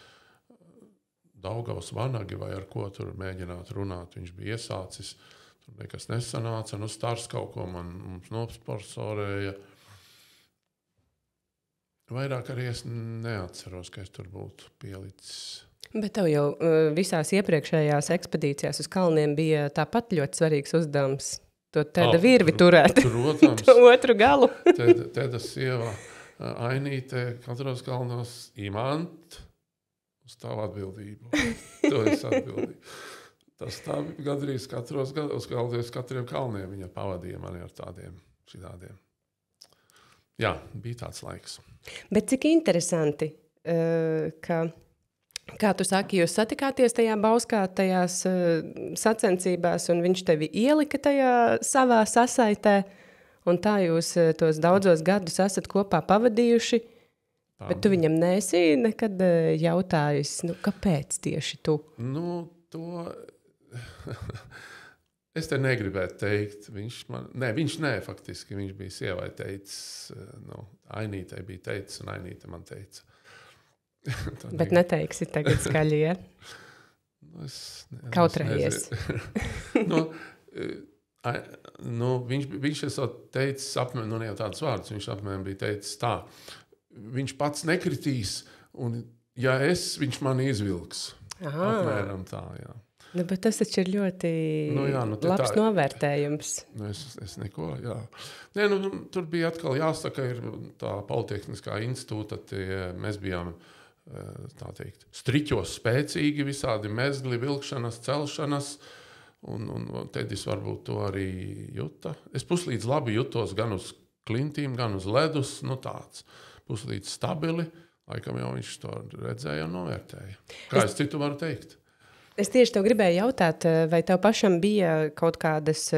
Daugavas vanagi vai ar ko tur mēģināt runāt. Viņš bija iesācis, tur nekas nesanāca, Stars kaut ko mums nosponsorēja. Vairāk arī es neatceros, ka es tur būtu pielicis. Bet tev jau visās iepriekšējās ekspedīcijās uz kalniem bija tāpat ļoti svarīgs uzdevums. To Teda virvi turēt. Protams. To otru galu. Teda sieva Ainīte katros kalnos imant uz tavu atbildību. To es atbildīju. Tas tā gandrīz uz katriem kalniem viņa pavadīja mani ar tādiem šitādiem. Jā, bija tāds laiks. Bet cik interesanti, ka... Kā tu saki, jūs satikāties tajā Bauskā, tajās sacensībās, un viņš tevi ielika tajā savā sasaitē, un tā jūs tos daudzos gadus esat kopā pavadījuši, bet tu viņam neesi nekad jautājis, kāpēc tieši tu? To... Es te negribētu teikt. Viņš faktiski, viņš bija sievai teicis, Ainītei bija teicis, un Ainīte man teica. Bet neteiksi tagad skaļi, ja? Kautrējies. Viņš esot teicis, apmēram, ne jau tāds vārds, viņš apmēram bija teicis tā. Viņš pats nekritīs, un ja viņš mani izvilks. Apmēram tā, jā. Bet tas taču ir ļoti labs novērtējums. Es neko, jā. Tur bija atkal jāsaka, ir tā Politehniskā institūta, mēs bijām, tā teikt, striķos spēcīgi, visādi mezgli, vilkšanas, celšanas, un Tedis varbūt to arī juta. Es puslīdz labi jutos gan uz klintīm, gan uz ledus, tāds puslīdz stabili, laikam jau viņš to redzēja un novērtēja. Kā es citu varu teikt? Es tieši tev gribēju jautāt, vai tev pašam bija kaut kādas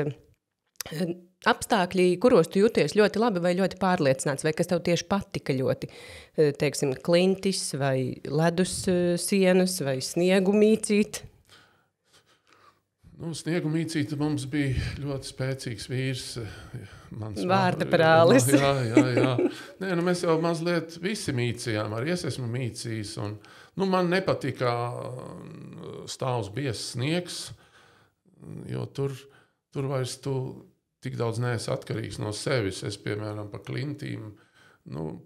apstākļi, kuros tu jūties ļoti labi vai ļoti pārliecināts, vai kas tev tieši patika ļoti, teiksim, klintis vai ledus sienas vai sniegu mīcīt? Sniegu mīcīt mums bija ļoti spēcīgs vīrs. Vārda prālis. Jā. Mēs jau mazliet visi mīcījām, arī es esmu mīcījis, un man nepatika stāvs biezs sniegs, jo tur vairs tu tik daudz neesi atkarīgs no sevis. Es, piemēram, pa klintīm,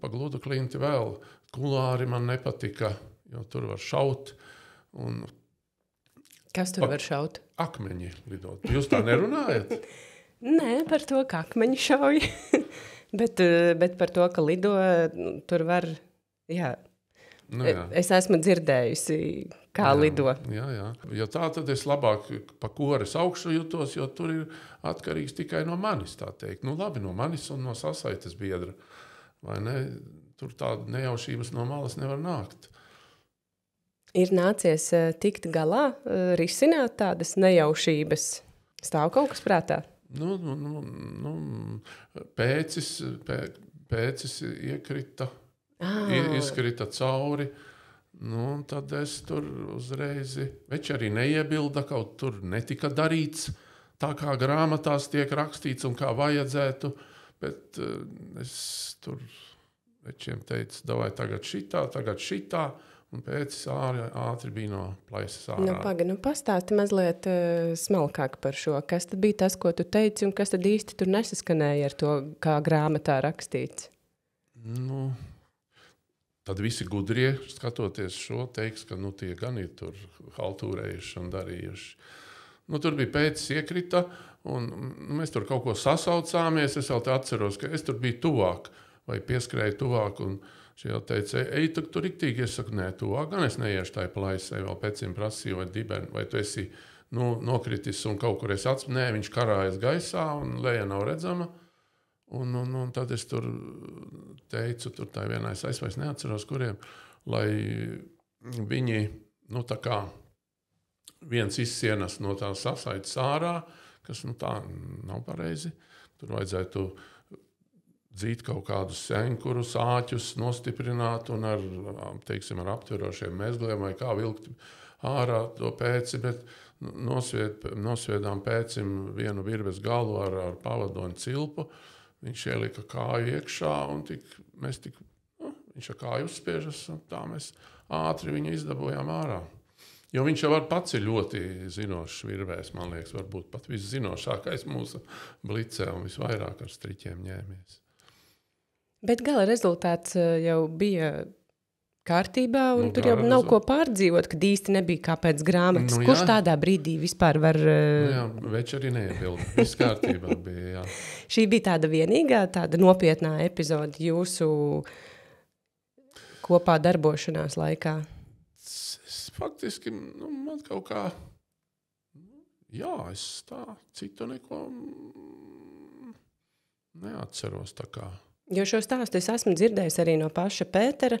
pa gludu klinti vēl, kulāri man nepatika, jo tur var šaut. Kas tur var šaut? Akmeņi lidot. Jūs tā nerunājat? Nē, par to, ka akmeņi šauj. bet par to, ka lido, tur var, jā. Es esmu dzirdējusi, kā lido. Jā. Jo tā tad es labāk pa kores augšu jutos, jo tur ir atkarīgs tikai no manis, tā teikt. Labi, no manis un no sasaites biedra. Vai ne? Tur tāda nejaušības no malas nevar nākt. Ir nācies tikt galā, risināt tādas nejaušības? Stāv kaut kas prātā? Pēcis iekrita. Izkrita cauri, tad es tur uzreiz, veči arī neiebilda, kaut tur netika darīts tā, kā grāmatās tiek rakstīts un kā vajadzētu, bet es tur večiem teicu, davai tagad šitā, un pēc ātri bija no plaisas ārā. Pastāsti mazliet smalkāk par šo, kas tad bija tas, ko tu teici, un kas tad īsti tur nesaskanēja ar to, kā grāmatā rakstīts? Tad visi gudrie, skatoties šo, teiks, ka tie gan ir tur haltūrējuši un darījuši. Tur bija pēcis iekrita, un mēs tur kaut ko sasaucāmies. Es vēl te atceros, ka es tur biju tuvāk, vai pieskrēju tuvāk, un šie jau teica, ej, tur riktīgi. Es saku, nē, tuvāk, gan es neiešu tai plaisai, vēl pēcim prasīju, vai dibeni, vai tu esi nokritis un kaut kur es atspēju. Nē, viņš karājas gaisā, un leja nav redzama. Un tad es tur teicu, tur tā vienā, es vairs neatceros, kuriem, lai viņi, tā kā viens izsienas no tās sasaites ārā, kas tā nav pareizi. Tur vajadzētu dzīt kaut kādus senkurus, āķus, nostiprināt un ar aptverošiem mezgliem vai kā vilkt ārā to pēci, bet nosviedām pēcim vienu virves galu ar pavadoņu cilpu. Viņš ielika kāju iekšā un viņš ar kāju uzspiežas un tā mēs ātri viņu izdabojām ārā. Jo viņš jau pats ir ļoti zinošs virvēs, man liekas, varbūt pat viszinošākais mūsu blicē un visvairāk ar striķiem ņēmies. Bet gala rezultāts jau bija kārtībā, un tur jau nav ko pārdzīvot, kad īsti nebija kā pēc grāmatas. Kurš tādā brīdī vispār var... Veči arī neiebilda. Viss kārtībā bija, jā. Šī bija tāda vienīgā, tāda nopietnā epizode jūsu kopā darbošanās laikā? Faktiski, man kaut kā, es tā citu neko neatceros tā kā. Jo šo stāstu es esmu dzirdējis arī no paša Pētera,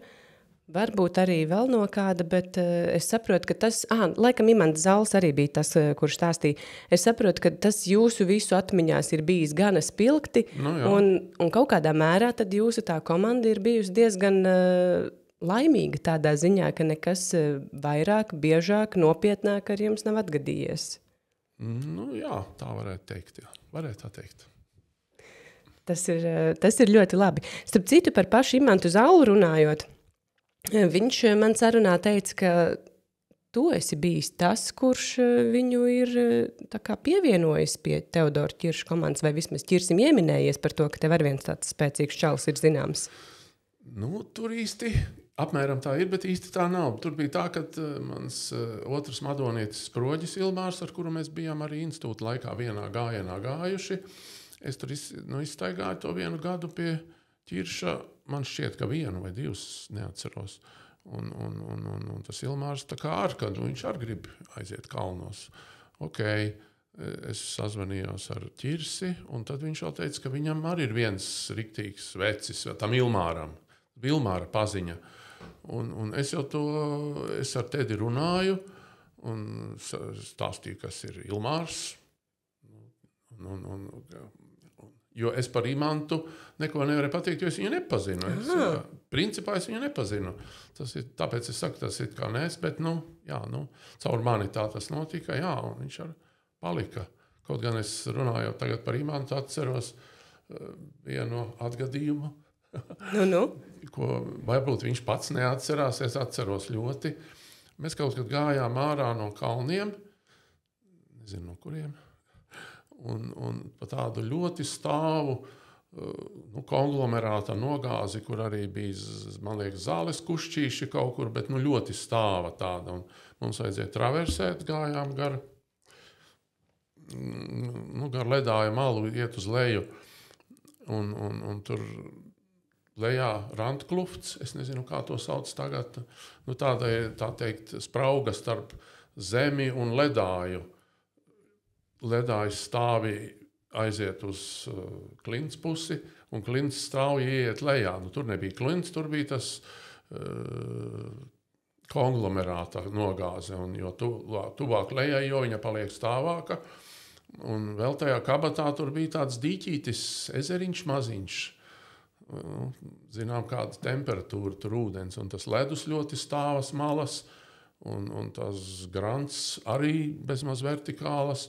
varbūt arī vēl no kāda, bet es saprotu, ka tas, laikam Imants Zals arī bija tas, kurš stāstīja. Es saprotu, ka tas jūsu visu atmiņās ir bijis gana spilgti, un kaut kādā mērā tad jūsu tā komanda ir bijusi diezgan laimīga tādā ziņā, ka nekas vairāk, biežāk, nopietnāk ar jums nav atgadījies. Tā varētu teikt, jā. Varētu tā teikt. Tas ir ļoti labi. Starp citu, par pašu Imantu Zalu runājot, viņš man sarunā teica, ka tu esi bijis tas, kurš viņu ir tā kā pievienojis pie Teodora Ķirša komandas, vai vismaz Ķirsim ieminējies par to, ka tev ar viens tāds spēcīgs čalis ir zināms. Tur īsti apmēram tā ir, bet īsti tā nav. Tur bija tā, ka mans otrs madonietis Sproģis Ilmārs, ar kuru mēs bijām arī institūta laikā vienā gājienā gājuši. Es tur izstaigāju to 1 gadu pie Ķirša. Man šķiet, ka 1 vai 2 neatceros. Un tas Ilmārs tā kā kad viņš arī grib aiziet kalnos. Es sazvanījos ar Ķirsi, un tad viņš jau teica, ka viņam arī ir viens riktīgs vecis, tam Ilmāram. Ilmāra paziņa. Un es ar Tedi runāju un stāstīju, kas ir Ilmārs. Jo es par Imantu neko nevarēju pateikt, jo es viņu nepazinu. Principā es viņu nepazinu. Tāpēc es saku, tas ir kā nes, bet caur mani tā tas notika, un viņš arī palika. Kaut gan es runāju tagad par Imantu, atceros vienu atgadījumu. Ko varbūt viņš pats neatcerās, es atceros ļoti. Mēs kaut kad gājām ārā no kalniem, nezinu no kuriem, un pa tādu ļoti stāvu konglomerāta nogāzi, kur arī bija, man liekas, zāles kušķīši kaut kur, bet ļoti stāva tāda. Un mums vajadzēja traversēt, gājām gar ledāju malu, iet uz leju, un tur lejā randklufts, es nezinu, kā to sauc tagad, tāda ir, tā teikt, sprauga starp zemi un ledāju. Ledājs stāvi aiziet uz klints pusi, un klints strauji ieiet lejā. Tur nebija klints, tur bija tas konglomerāta nogāze, un jo tuvāk lejai, jo viņa paliek stāvāka. Un vēl tajā kabatā tur bija tāds dīķītis, ezeriņš maziņš. Zinām, kāda temperatūra tur ūdens, un tas ledus ļoti stāvas malas, un tas grants arī bezmaz vertikālas.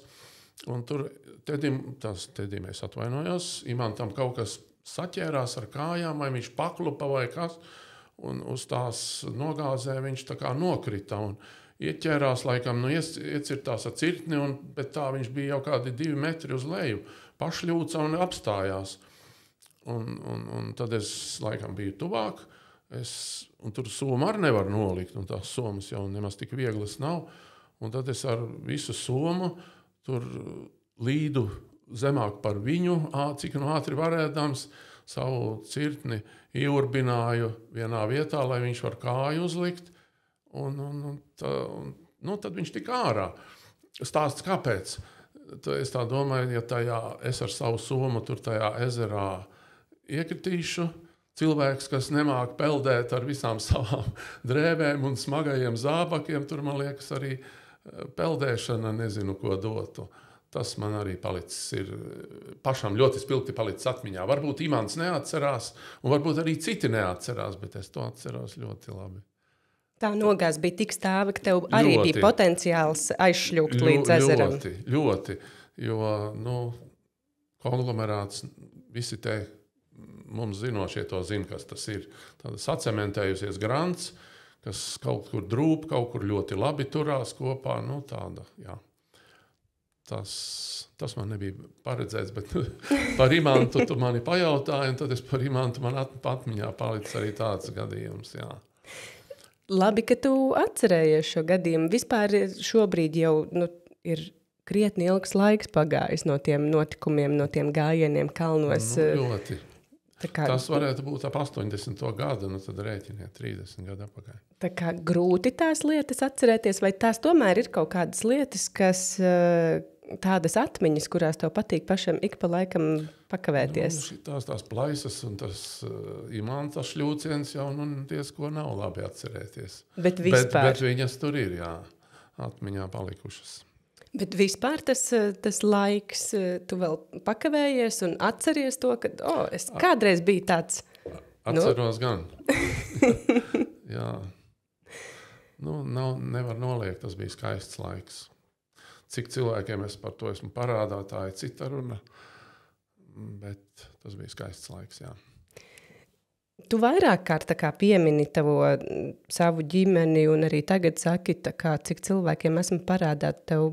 Un tur Tedim, es atvainojos, Imantam kaut kas saķērās ar kājām, vai viņš paklupa vai kas, un uz tās nogāzē viņš tā kā nokrita, un ieķērās, laikam, iecirtās ar cirtni, bet tā viņš bija jau kādi 2 metri uz leju, pašļūca un apstājās. Un tad es laikam biju tuvāk, un tur somu arī nevar nolikt, un tās somas jau nemaz tik vieglas nav. Un tad es ar visu somu tur līdu zemāk par viņu, cik ātri varēdams, savu cirtni ieurbināju vienā vietā, lai viņš var kāju uzlikt, un tad viņš tika ārā. Stāsts kāpēc? Es tā domāju, ja es ar savu somu tur tajā ezerā iekritīšu, cilvēks, kas nemāk peldēt ar visām savām drēbēm un smagajiem zābakiem, tur, man liekas, arī peldēšana nezinu, ko dotu. Tas man arī ir pašam ļoti spilgti palicis atmiņā. Varbūt Imants neatcerās, un varbūt arī citi neatcerās, bet es to atceros ļoti labi. Tā nogās bija tik stāva, ka tev arī bija potenciāls aizšļūkt līdz ezeram. Ļoti, jo, konglomerāts, visi te mums zinošie to zina, kas tas ir. Tāda sacementējusies grants, kas kaut kur drūp, kaut kur ļoti labi turās kopā, tāda, jā. Tas man nebija paredzēts, bet par Imantu tu mani pajautāji, un tad es par Imantu man atmiņā palicis arī tāds gadījums, jā. Labi, ka tu atcerējies šo gadījumu. Vispār šobrīd jau ir krietni ilgs laiks pagājis no tiem notikumiem, no tiem gājieniem kalnos. Ļoti. Tas varētu būt ap 80. gadu, tad rēķiniet 30 gadu apakaļ. Tā kā grūti tās lietas atcerēties, vai tās tomēr ir kaut kādas lietas, kas tādas atmiņas, kurās tev patīk pašam ik pa laikam pakavēties? Tās plaisas un tas Imanta šļūciens jau diezko nav labi atcerēties. Bet vispār? Bet viņas tur ir, jā, atmiņā palikušas. Bet vispār tas laiks, tu vēl pakavējies un atceries to, ka es kādreiz biju tāds... Atceros gan. Jā. Nevar noliegt, tas bija skaists laiks. Cik cilvēkiem es par to esmu parādā, tā ir cita runa, bet tas bija skaists laiks, jā. Tu vairāk kārt piemini savu ģimeni un arī tagad saki, cik cilvēkiem esmu parādā, tev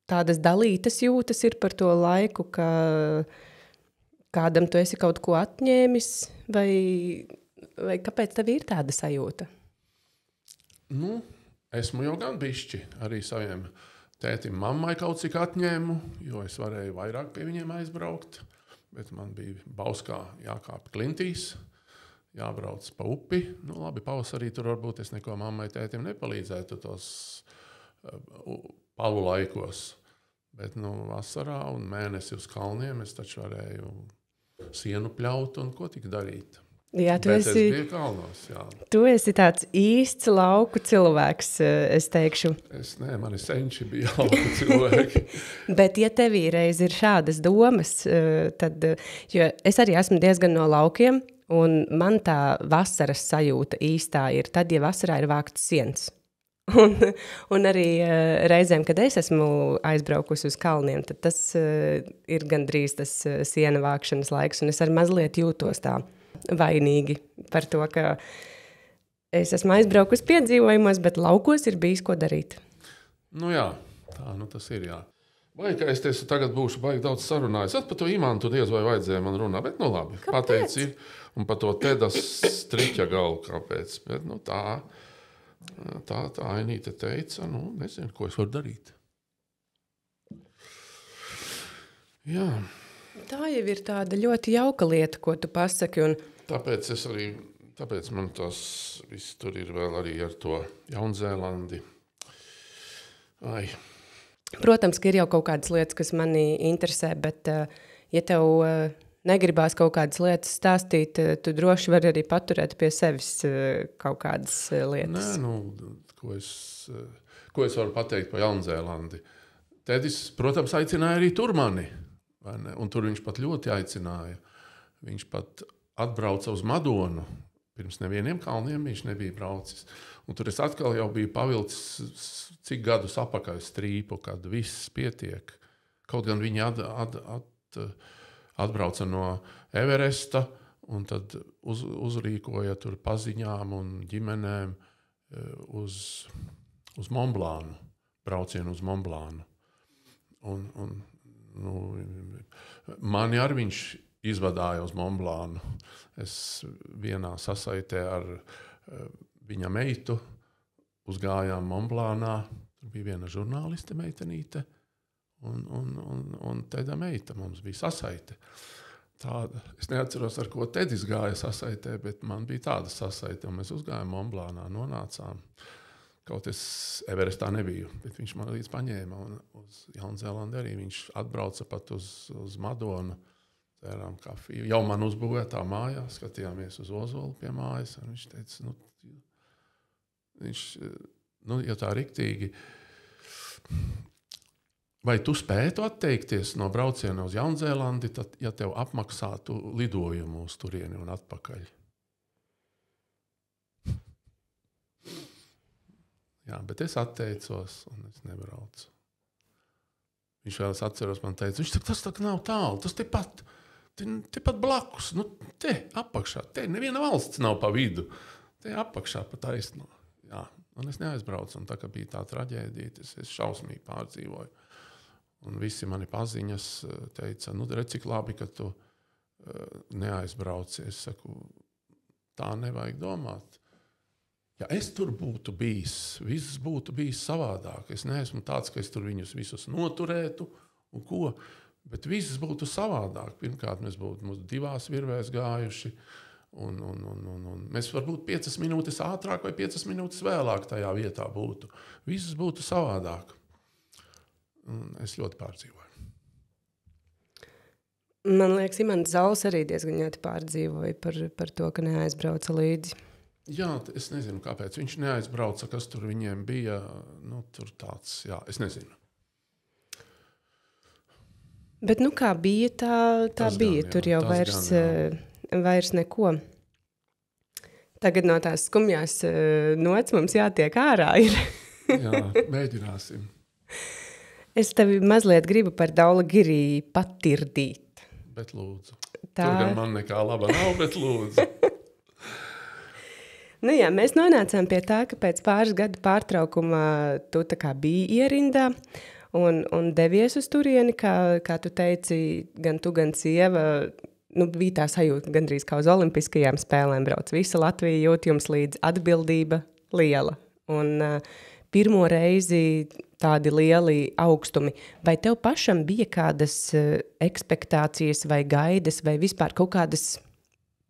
tādas dalītas jūtas ir par to laiku, ka kādam tu esi kaut ko atņēmis, vai kāpēc tev ir tāda sajūta? Esmu jau gan bišķi arī saviem tētim, mammai kaut cik atņēmu, jo es varēju vairāk pie viņiem aizbraukt, bet man bija Bauskā jākāp klintīs, jābrauc pa upi. Labi, pavasarī tur varbūt es neko mammai tētim nepalīdzētu tos palu laikos, bet vasarā un mēnesi uz kalniem es taču varēju sienu pļaut un ko tik darīt. Jā, es biju kalnos, jā. Tu esi tāds īsts lauku cilvēks, es teikšu. Mani senči bija lauku cilvēki. Bet, ja tevī reiz ir šādas domas, tad, jo es arī esmu diezgan no laukiem, un man tā vasaras sajūta īstā ir tad, ja vasarā ir vākts siens. Un arī reizēm, kad es esmu aizbraukusi uz kalniem, tad tas ir gandrīz tas siena vākšanas laiks, un es arī mazliet jūtos tā vainīgi par to, ka es esmu aizbraukusi piedzīvojumos, bet laukos ir bijis ko darīt. Jā, tā tas ir, jā. Vai, ka es tagad būšu baigi daudz sarunājis. Par to Imantu diez vai vajadzēja man runāt, bet labi. Kāpēc? Pateici, un par to Tedas striķa galu, kāpēc. Bet tā Ainīte teica, nezinu, ko es varu darīt. Jā. Tā jau ir tāda ļoti jauka lieta, ko tu pasaki. Un... Tāpēc man tas viss tur ir vēl arī ar to Jaunzēlandi. Protams, ka ir jau kaut kādas lietas, kas mani interesē, bet ja tev negribās kaut kādas lietas stāstīt, tu droši vari arī paturēt pie sevis kaut kādas lietas. Ko es varu pateikt par Jaunzēlandi? Tedis, protams, aicināja arī tur mani. Un tur viņš pat ļoti aicināja. Viņš pat atbrauca uz Madonu. Pirms nevieniem kalniem viņš nebija braucis. Un tur es atkal jau biju pavilcis cik gadus apakaļ strīpu, kad viss pietiek. Kaut gan viņi atbrauca no Everesta un tad uzrīkoja tur paziņām un ģimenēm uz Monblānu, braucienu uz Monblānu. Mani arī viņš izvadāja uz Monblānu. Es vienā sasaitē ar viņa meitu uzgājām Monblānā. Tur bija viena žurnāliste meitenīte un Teda meita mums bija sasaite. Tāda. Es neatceros, ar ko Tedis gāja sasaitē, bet man bija tāda sasaite. Un mēs uzgājām Monblānā, nonācām. Kaut es Everestā nebiju, bet viņš man līdz paņēma un uz Jaunzēlandi arī. Viņš atbrauca pat uz Madonu, dzērām kafiju. Jau man uzbūvētā mājā, skatījāmies uz Ozolu pie mājas, un viņš teica, ja tā riktīgi Vai tu spētu atteikties no brauciena uz Jaunzēlandi, tad, ja tev apmaksātu lidojumu uz turieni un atpakaļ? Jā, bet es atteicos un es nebraucu. Viņš vēl atceros, man teica, tas tā nav tālu, tas tepat blakus, te apakšā, te neviena valsts nav pa vidu, te apakšā pa taisno. Jā, un es neaizbraucu, un tā kā bija tā traģēdija, es šausmīgi pārdzīvoju. Un visi mani paziņas teica, redz, cik labi, ka tu neaizbrauci. Es saku, tā nevajag domāt. Ja es tur būtu bijis, viss būtu bijis savādāk. Es neesmu tāds, ka es tur viņus visus noturētu un ko, bet viss būtu savādāk. Pirmkārt, mēs būtu 2 virvēs gājuši un mēs varbūt 5 minūtes ātrāk vai 5 minūtes vēlāk tajā vietā būtu. Viss būtu savādāk. Un es ļoti pārdzīvoju. Man liekas, Imants Zauls arī diezgan ļoti pārdzīvoja par to, ka neaizbrauca līdzi. Jā, es nezinu, kāpēc viņš neaizbrauca, kas tur viņiem bija. Tur tāds, jā, es nezinu. Bet, kā bija, tā bija. Gan, tur jau vairs neko. Tagad no tās skumjās nots mums jātiek ārā ir. Jā, mēģināsim. Es tevi mazliet gribu par Daulagiri patirdīt. Bet lūdzu. Tur gan man nekā laba nav, bet lūdzu. Jā, mēs nonācām pie tā, ka pēc pāris gadu pārtraukuma tu tā kā biji ierindā un devies uz turieni, kā tu teici, gan tu, gan sieva, bija tā sajūta gandrīz kā uz olimpiskajām spēlēm brauc. Visa Latvija jūt jums līdz atbildība liela. Un pirmo reizi tādi lieli augstumi. Vai tev pašam bija kādas ekspektācijas vai gaidas vai vispār kaut kādas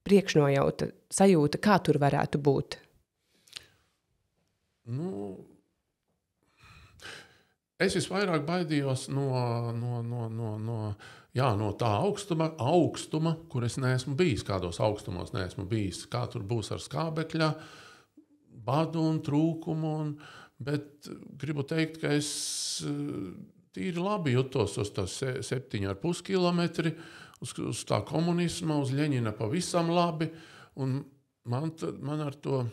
priekšnojauta sajūta, kā tur varētu būt? Es visvairāk baidījos no tā augstuma, kur es neesmu bijis, kādos augstumos neesmu bijis, kā tur būs ar skābekļa, badu un trūkumu, bet gribu teikt, ka es tīri labi jutos uz tos 7,5 kilometri, uz tā komunisma, uz Ļeņina pavisam labi, un man ar to,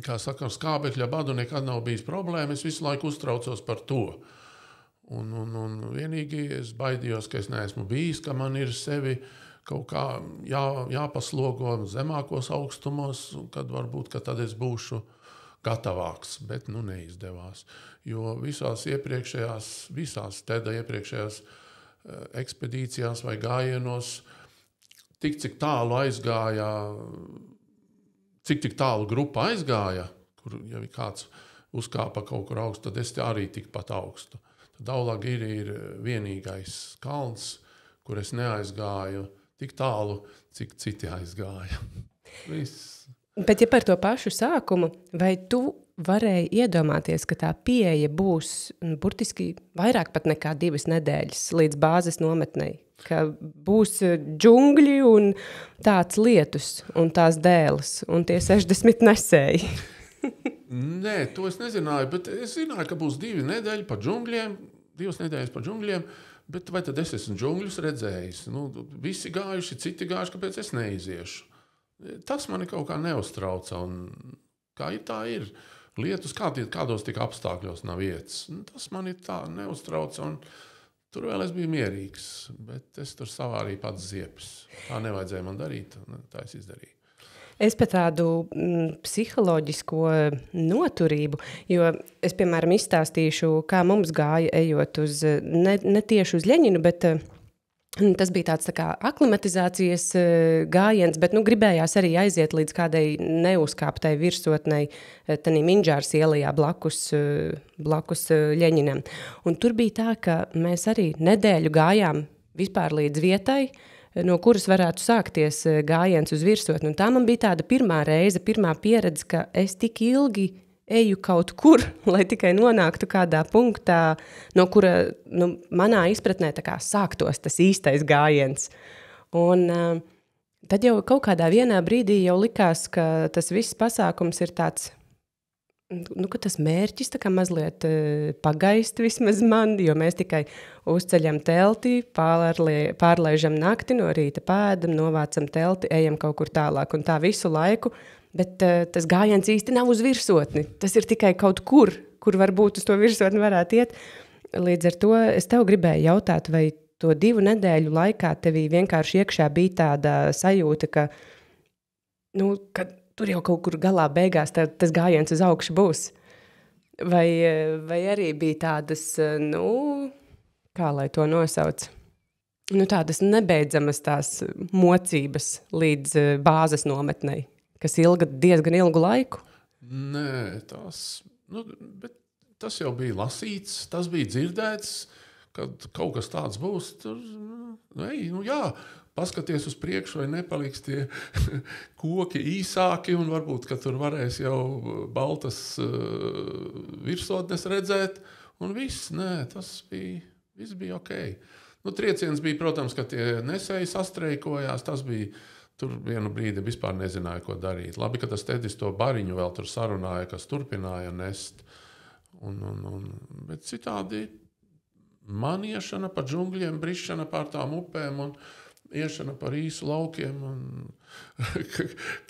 kā saka, skābekļa badu nekad nav bijis problēma, es visu laiku uztraucos par to. Un vienīgi es baidījos, ka es neesmu bijis, ka man ir sevi kaut kā jāpaslogo zemākos augstumos, kad varbūt, ka tad es būšu gatavāks, bet neizdevās. Jo visās iepriekšējās ekspedīcijās vai gājienos cik tālu aizgāja, cik tālu grupa aizgāja, kur ja kāds uzkāpa kaut kur augstu, tad es arī tikpat augstu. Daulagiri ir vienīgais kalns, kur es neaizgāju tik tālu, cik citi aizgāja. Viss. Bet ja par to pašu sākumu, vai tu varēji iedomāties, ka tā pieeja būs burtiski vairāk pat nekā 2 nedēļas līdz bāzes nometnei? Ka būs džungļi un tāds lietus un tās dēles un tie 60 nesēji? Nē, to es nezināju, bet es zināju, ka būs 2 nedēļas pa džungļiem, bet vai tad es esmu džungļus redzējis? Visi gājuši, citi gājuši, kāpēc es neiziešu? Tas mani kaut kā neuztrauca, un kā ir tā ir. Lietus kādos tik apstākļos nav vietas. Tas mani tā neuztrauca, un tur vēl es biju mierīgs, bet es tur savā arī pats ziepes. Tā nevajadzēja man darīt, un tā es izdarīju. Es par tādu psiholoģisko noturību, jo es, piemēram, izstāstīšu, kā mums gāja ejot uz, ne tieši uz Ļeņinu, bet tas bija tāds tā kā aklimatizācijas gājiens, bet gribējās arī aiziet līdz kādai neuzkāptai virsotnei tanī Mindžāras ielajā blakus Ļeņinam. Un tur bija tā, ka mēs arī nedēļu gājām vispār līdz vietai, no kuras varētu sākties gājiens uz virsotni. Un tā man bija tāda pirmā pieredze, ka es tik ilgi eju kaut kur, lai tikai nonāktu kādā punktā, no kura manā izpratnē tā kā sāktos tas īstais gājiens. Un tad jau kaut kādā vienā brīdī jau likās, ka tas viss pasākums ir tāds ka tas mērķis tā kā mazliet pagaist vismaz man, jo mēs tikai uzceļam telti, pārlaižam nakti, no rīta pēdam, novācam telti, ejam kaut kur tālāk un tā visu laiku, bet tas gājiens īsti nav uz virsotni. Tas ir tikai kaut kur varbūt uz to virsotni varētu iet. Līdz ar to es tev gribēju jautāt, vai to 2 nedēļu laikā tevī vienkārši iekšā bija tāda sajūta, ka, ka tur jau kaut kur galā beigās tas gājiens uz augšu būs. Vai arī bija tādas, kā lai to nosauc, tādas nebeidzamas tās mocības līdz bāzes nometnei, kas ilga diezgan ilgu laiku? Nē, bet tas jau bija lasīts, tas bija dzirdēts, kad kaut kas tāds būs. Jā, paskaties uz priekšu, vai nepaliks tie koki īsāki, un varbūt, ka tur varēs jau baltas virsotnes redzēt, un viss, tas bija ok. Trieciens bija, protams, ka tie nesēji sastreikojās, tas bija, tur vienu brīdi vispār nezināja, ko darīt. Labi, ka tas Tedis to bariņu vēl tur sarunāja, kas turpināja nest. Bet citādi man iešana pa džungļiem, brišana pār tām upēm un iešana par īsu laukiem un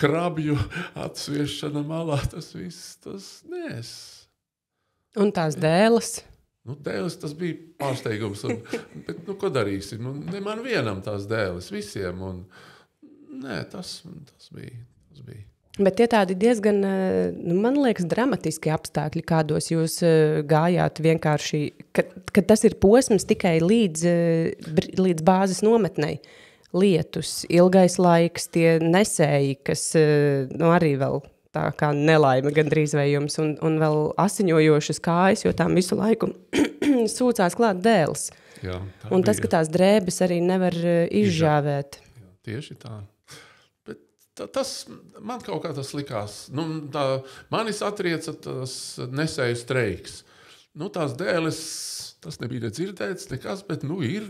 krabju atsviešana malā, tas viss, Un tās dēles? Dēles tas bija pārsteigums, bet ko darīsim? Ne man vienam tās dēles, visiem, un tas bija. Bet tie tādi diezgan, man liekas, dramatiski apstākļi, kādos jūs gājāt vienkārši, kad tas ir posms tikai līdz bāzes nometnei. Lietus, ilgais laiks, tie nesēji, kas arī vēl tā kā nelaime gandrīz vai jums, un vēl asiņojošas kājas, jo tām visu laiku sūcās klāt dēles. Jā, un tas, ka tās drēbes arī nevar izžāvēt. Jā, tieši tā. Tas man kaut kā tas likās. Mani satrieca tas nesēju streiks. Tās dēles, tas nebija nedzirdēts nekas, bet ir,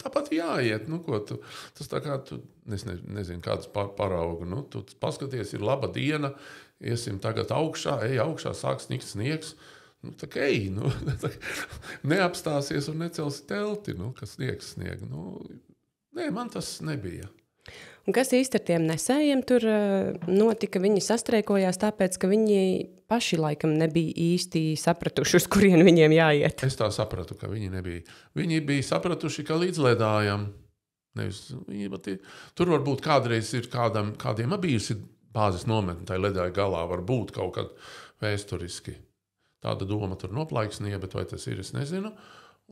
tāpat jāiet. Tas tā kā tu, nezinu, kādas parauga. Tu paskaties, ir laba diena, iesim tagad augšā, sāk snikt sniegs. Tā kā neapstāsies un necelsi telti, kas sniegs sniegu. Man tas nebija. Un kas īsti ar tiem nesējiem tur notika? Viņi sastreikojās tāpēc, ka viņi paši laikam nebija īsti sapratuši, uz kurien viņiem jāiet. Es tā sapratu, ka viņi nebija. Viņi bija sapratuši, ka līdz ledājam. Tur varbūt kādreiz ir kādiem bijusi bāzes nometne, tai ledāja galā, varbūt kaut kad vēsturiski. Tāda doma tur noplaiksnīja, bet vai tas ir, es nezinu.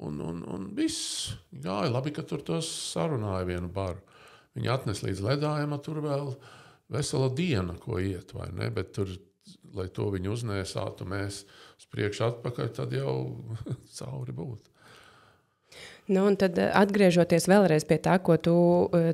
Un viss gāja labi, ka tur tos sarunāja vienu baru. Viņi atnes līdz ledājumam, tur vēl vesela diena, ko iet, vai ne? Bet tur, lai to viņi uznēsātu, mēs uz priekšu atpakaļ, tad jau cauri būtu. Un tad atgriežoties vēlreiz pie tā, ko tu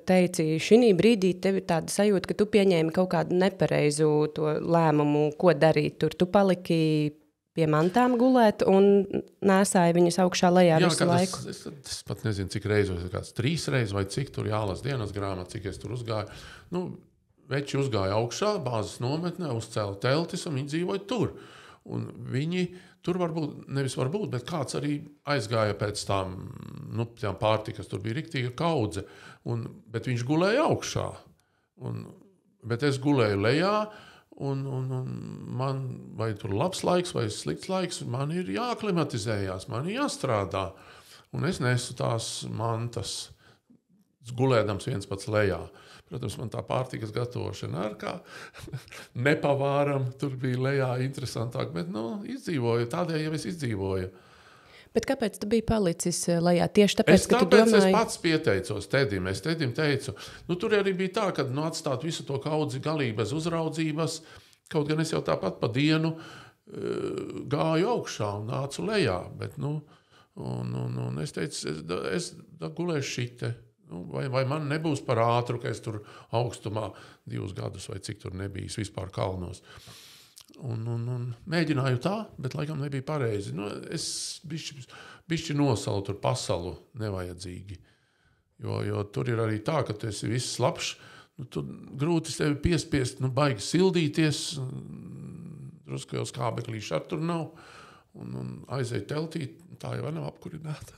teici, šī brīdī tev ir tāda sajūta, ka tu pieņēmi kaut kādu nepareizu to lēmumu, ko darīt. Tur tu paliki pie mantām gulēt un nēsāja viņas augšā lejā visu laiku. Es pat nezinu, cik reizes, kāds 3 reizes vai cik tur jālas dienas grāmata, cik es tur uzgāju. Veči uzgāja augšā, bāzes nometnē, uzcēla teltis un viņi dzīvoja tur. Un viņi tur bet kāds arī aizgāja pēc tām pārtikas, tur bija riktīga kaudze, bet viņš gulēja augšā. Bet es gulēju lejā, un man vai tur labs laiks vai slikts laiks, man ir jāaklimatizējās, man ir jāstrādā. Un es nesu tās mantas, gulēdams viens pats lejā. Protams, man tā pārtikas gatavošana ar kā nepavāram, tur bija lejā interesantāk, bet izdzīvoju, tādēļ jau es izdzīvoju. Bet kāpēc tu biji palicis lejā? Tieši tāpēc, ka tu domāji... Es pats pieteicos Tedim. Es Tedim teicu, tur arī bija tā, ka atstāt visu to kaudzi galīgi bez uzraudzības, kaut gan es jau tāpat pa dienu gāju augšā un nācu lejā. Bet, un es teicu, es gulēšu šite. Vai man nebūs par ātru, ka es tur augstumā 2 gadus vai cik tur nebijis vispār kalnos. Un mēģināju tā, bet laikam nebija pareizi. Es bišķi nosalu tur pasalu nevajadzīgi. Jo tur ir arī tā, ka tu esi viss labs, tu grūti sevi piespiest, baigi sildīties, drusku jau skābeklīši ar tur nav. Un aiziet teltī, tā jau nav apkurināta.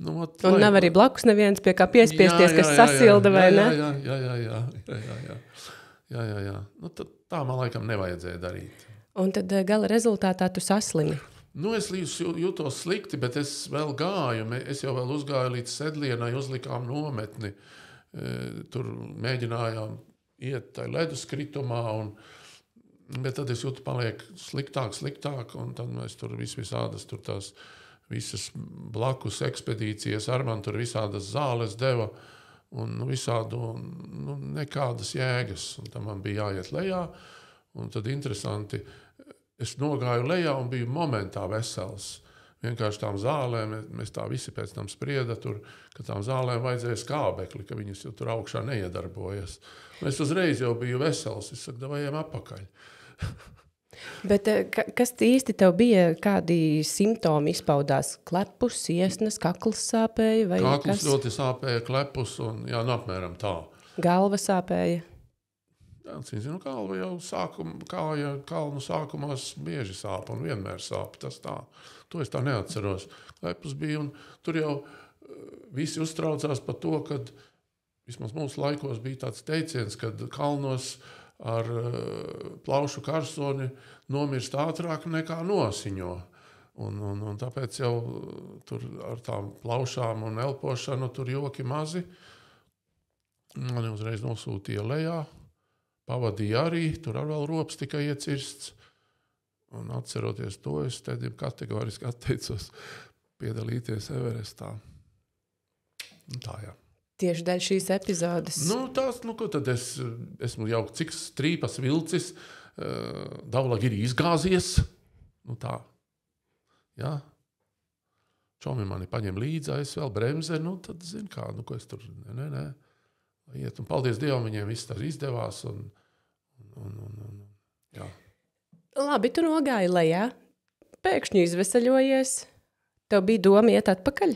Un nav arī blakus neviens pie kā piespiesties, kas sasilda, vai ne? Jā. Nu, tā man laikam nevajadzēja darīt. Un tad gala rezultātā tu saslimi? Es jūtos slikti, bet es vēl gāju. Es jau vēl uzgāju līdz Sedlienai, uzlikām nometni. Tur mēģinājām iet tai leduskritumā, bet tad es jūtu paliek sliktāk, un tad mēs tur visādas tur tās visas blakus ekspedīcijas ar man tur visādas zāles deva, un visādu nekādas jēgas. Un tam man bija jāiet lejā, un tad interesanti, es nogāju lejā un biju momentā vesels. Vienkārši tām zālēm, mēs tā visi pēc tam sprieda tur, ka tām zālēm vajadzēja skābekli, ka viņas jau tur augšā neiedarbojas. Un es uzreiz jau biju vesels, es saku, davajiem apakaļ. Bet kas īsti tev bija, kādi simptomi izpaudās? Klepus, iesnas, kakls sāpēja? Vai kakls ļoti sāpēja, klepus un apmēram tā. Galva sāpēja? Jā, zinu, galva jau kalnu sākumās bieži sāp un vienmēr sāp, tas tā. To es tā neatceros. Klepus bija un tur jau visi uztraucās par to, kad vismaz mūsu laikos bija tāds teiciens, kad kalnos ar plaušu karsoni nomirst ātrāk nekā nosiņo. Un tāpēc jau tur ar tām plaušām un elpošanu tur joki mazi. Mani uzreiz nosūtīja lejā. Pavadīja arī, tur ar vēl rops tikai iecirsts. Un atceroties to, es tad kategoriski atteicos piedalīties Everestā. Tā, jā. Tieši dēļ šīs epizodes? Ko tad es esmu jau cik strīpas vilcis, Daulagiri izgāzies. Tā. Jā. Čomi mani paņem līdzi, es vēl bremze, tad zinu kā, ko es tur, nē. Iet, un paldies Dievam, viņiem viss tas izdevās. Jā. Labi, tu nogāji lejā, pēkšņi izveseļojies. Tev bija doma iet atpakaļ?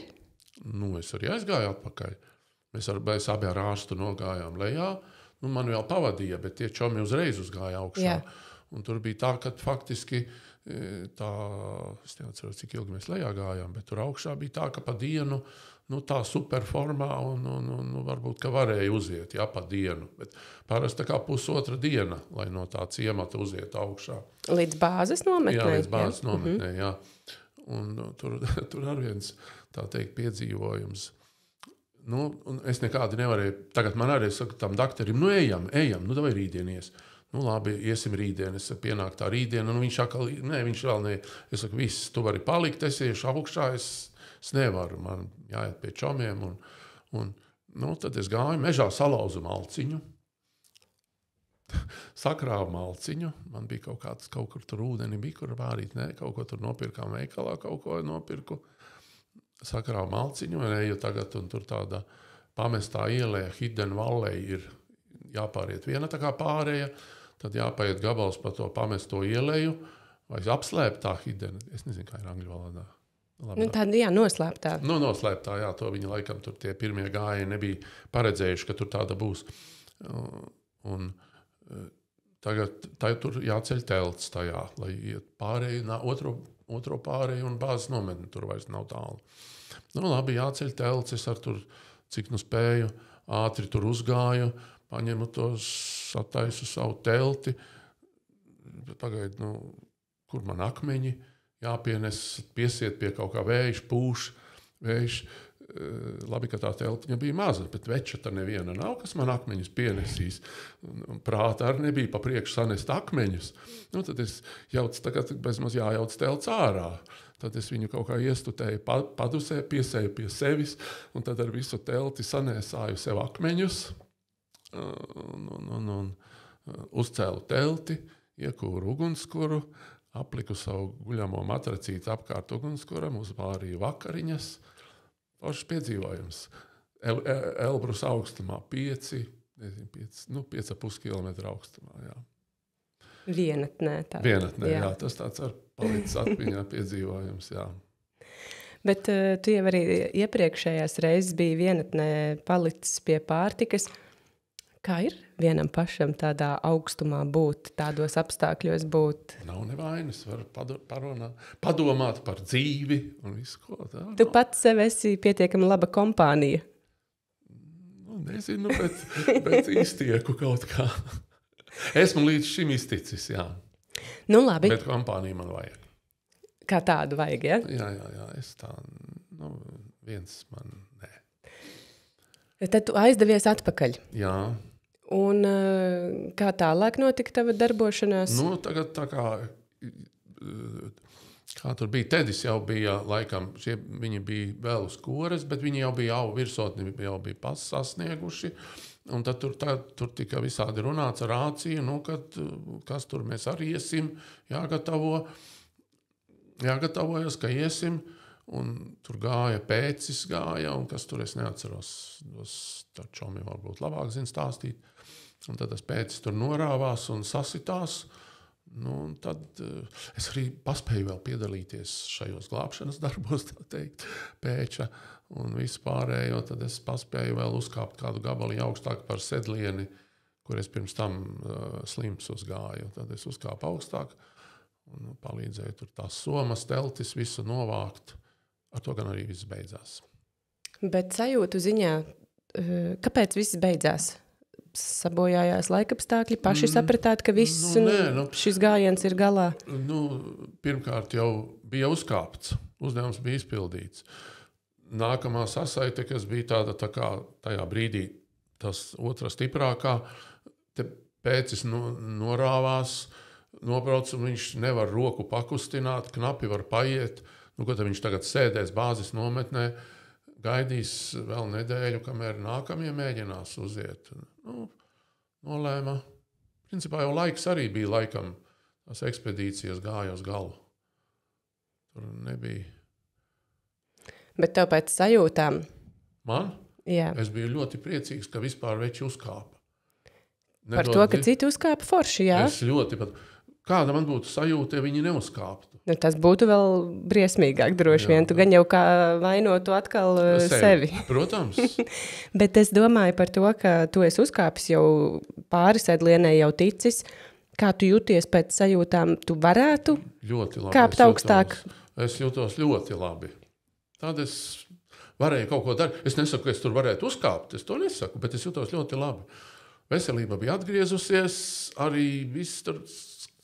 Es arī aizgāju atpakaļ. Mēs abi ar ārstu nogājām lejā. Man vēl pavadīja, bet tie čomi uzreiz uzgāja augšā. Jā. Un tur bija tā, ka faktiski es neatceros, cik ilgi mēs lejā gājām, bet tur augšā bija tā, ka pa dienu tā superformā un varbūt, ka varēja uziet, pa dienu. Bet parasti tā kā pusotra diena, lai no tā ciemata uziet augšā. Līdz bāzes nometnē? Jā, līdz bāzes nometnē, jā. Un tur ar viens, tā teikt, piedzīvojums. Un es nekādi nevarēju, tagad man arī saka tam dakterim, ejam, vai rīdienies. Labi, iesim rītdien, es pienāk tā rītdiena, un viņš atkal, viņš vēl ne, es saku, viss, tu vari palikt, es iešu augšā, es nevaru, man jāiet pie čomiem, un tad es gāju, mežā salauzu malciņu, sakrāvu malciņu, man bija kaut kur tur ūdeni, bija kur vārīt, kaut ko tur nopirkām veikalā, kaut ko nopirku, sakrāvu malciņu, un eju tagad, un tur tāda pamestā ielē, Hidden Valley ir jāpāriet viena tā kā pārēja, tad jāpaiet gabals pa to pamesto ieleju, vai apslēptā Hidden, es nezinu, kā ir angļu valodā. Tāda, noslēptā. Noslēptā, to viņi laikam tur tie pirmie gāji nebija paredzējuši, ka tur tāda būs. Un tagad tur jāceļ telts tajā, lai iet pārēju, otro pārēju un bāzes nometni tur vairs nav tālu. Labi, jāceļ telts, es ar tur, cik spēju, ātri tur uzgāju, paņemu tos, sataisu savu telti, pagaidu, kur man akmeņi, jāpienes, piesiet pie kaut kā vējš, pūš, vējš, labi, ka tā teltiņa bija maza, bet veča tā neviena nav, kas man akmeņus pienesīs. Prātā arī nebija pa priekšu sanest akmeņus. Tad es tagad bezmaz jājauc telts ārā. Tad es viņu kaut kā iestutēju padusē, piesēju pie sevis, un tad ar visu telti sanēsāju sev akmeņus, un uzcēlu telti, iekūru ugunskura, apliku savu guļamo matracīti apkārt ugunskuram, uzvārīju vakariņas. Foršs piedzīvojums. Elbrus augstumā 5,5 kilometru augstumā, jā. Vienatnē. Vienatnē, jā. Tas tāds ar palicis atmiņā piedzīvojums, jā. Bet tu jau arī iepriekšējās reizes biji vienatnē palicis pie pārtikas. Kā ir vienam pašam tādā augstumā būt, tādos apstākļos būt? Nav nevainas, var padomāt par dzīvi un visu ko. Tu pats sev esi pietiekami laba kompānija. Nu, nezinu, bet iztieku kaut kā. Esmu līdz šim izticis, jā. Nu, labi. Bet kompāniju man vajag. Kā tādu vajag, ja? Jā, es tā, viens man nē. Tad tu aizdevies atpakaļ. Jā. Un kā tālāk notika tava darbošanās? Nu, tagad tā kā tur bija, Tedis jau bija, laikam, viņi bija vēl uz koras, bet viņi jau bija virsotni, jau bija sasnieguši. Un tad tur tika visādi runāts ar Āciju, kas tur mēs arī iesim, jāgatavojas, ka iesim. Un tur Pēcis gāja, un kas tur es neatceros, tā čomi varbūt labāk zina stāstīt. Un tad tas Pēcis tur norāvās un sasitās. Nu, un tad es arī paspēju vēl piedalīties šajos glābšanas darbos, tā teikt, Pēča un visu pārējo. Tad es paspēju vēl uzkāpt kādu gabaliņu augstāk par sedlieni, kur es pirms tam slims uzgāju. Tad es uzkāpu augstāk un palīdzēju tur tās somas, teltis, visu novākt. Ar to gan arī viss beidzās. Bet sajūtu ziņā, kāpēc viss beidzās? Sabojājās laikapstākļi, paši sapratāt, ka šis gājiens ir galā? Pirmkārt jau bija uzkāpts, uzdevums bija izpildīts. Nākamā sasaite, kas bija tāda tā kā tajā brīdī, tas otra stiprākā, te Pēcis norāvās, nobrauc, un viņš nevar roku pakustināt, knapi var paiet. Ko tad viņš tagad sēdēs bāzes nometnē, gaidīs vēl nedēļu, kamēr nākamie mēģinās uziet. Nolēma. Principā jau laiks arī bija laikam, tās ekspedīcijas gāja uz galu. Tur nebija. Bet tev pēc sajūtām? Man? Jā. Es biju ļoti priecīgs, ka vispār veči uzkāpa. Par to, ka citi uzkāpa forši, jā? Es ļoti pat. Kāda man būtu sajūta, ja viņi neuzkāptu? Tas būtu vēl briesmīgāk droši vien. Tu gan jau kā vainotu atkal sevi. Protams. Bet es domāju par to, ka tu esi uzkāpis jau pāri sedlienē jau ticis. Kā tu jūties pēc sajūtām? Tu varētu kāpt augstāk? Es jūtos ļoti labi. Tad es varēju kaut ko darīt. Es nesaku, ka es tur varētu uzkāpt. Es to nesaku, bet es jūtos ļoti labi. Veselība bija atgriezusies. Arī viss tur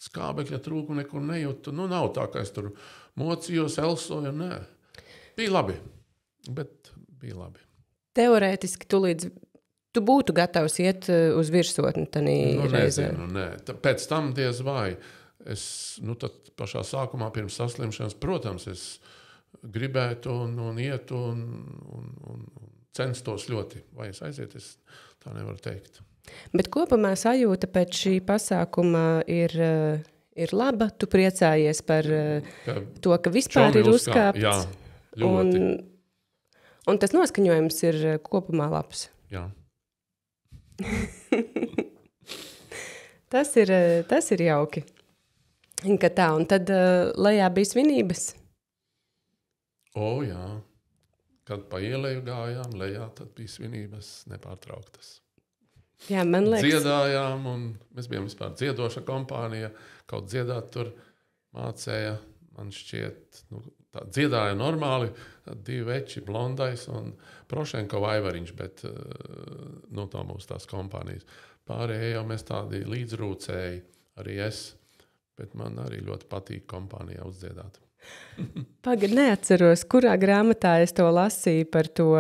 skābekļa trūkumu nekur nejūtu. Nav tā, ka es tur mocījos, elsoju, nē. Bija labi, bet bija labi. Teorētiski tu būtu gatavs iet uz virsotni tanī reizē? Nezinu, nē. Pēc tam diez vai. Tad pašā sākumā pirms saslimšanas, protams, es gribētu un ietu un censtos ļoti. Vai es aiziet, es tā nevaru teikt. Bet kopumā sajūta pēc šī pasākuma ir laba. Tu priecājies par to, ka vispār ir uzkāpts. Jā, ļoti. Un tas noskaņojums ir kopumā labs. Jā. Tas ir jauki. Ka tā, un tad lejā bija svinības? Jā. Kad pa ieleju gājām, lejā, tad bija svinības nepārtrauktas. Jā, man liekas. Dziedājām, un mēs bijām vispār dziedoša kompānija. Kaut dziedāt tur mācēja, man šķiet, tā dziedāja normāli, divi veči, blondais un Prošenko Vaivariņš, bet tā mūs tās kompānijas. Pārējie jau mēs tādi līdzrūcēji, arī es, bet man arī ļoti patīk kompānijā uzdziedāt. Pagad, neatceros, kurā grāmatā es to lasīju par to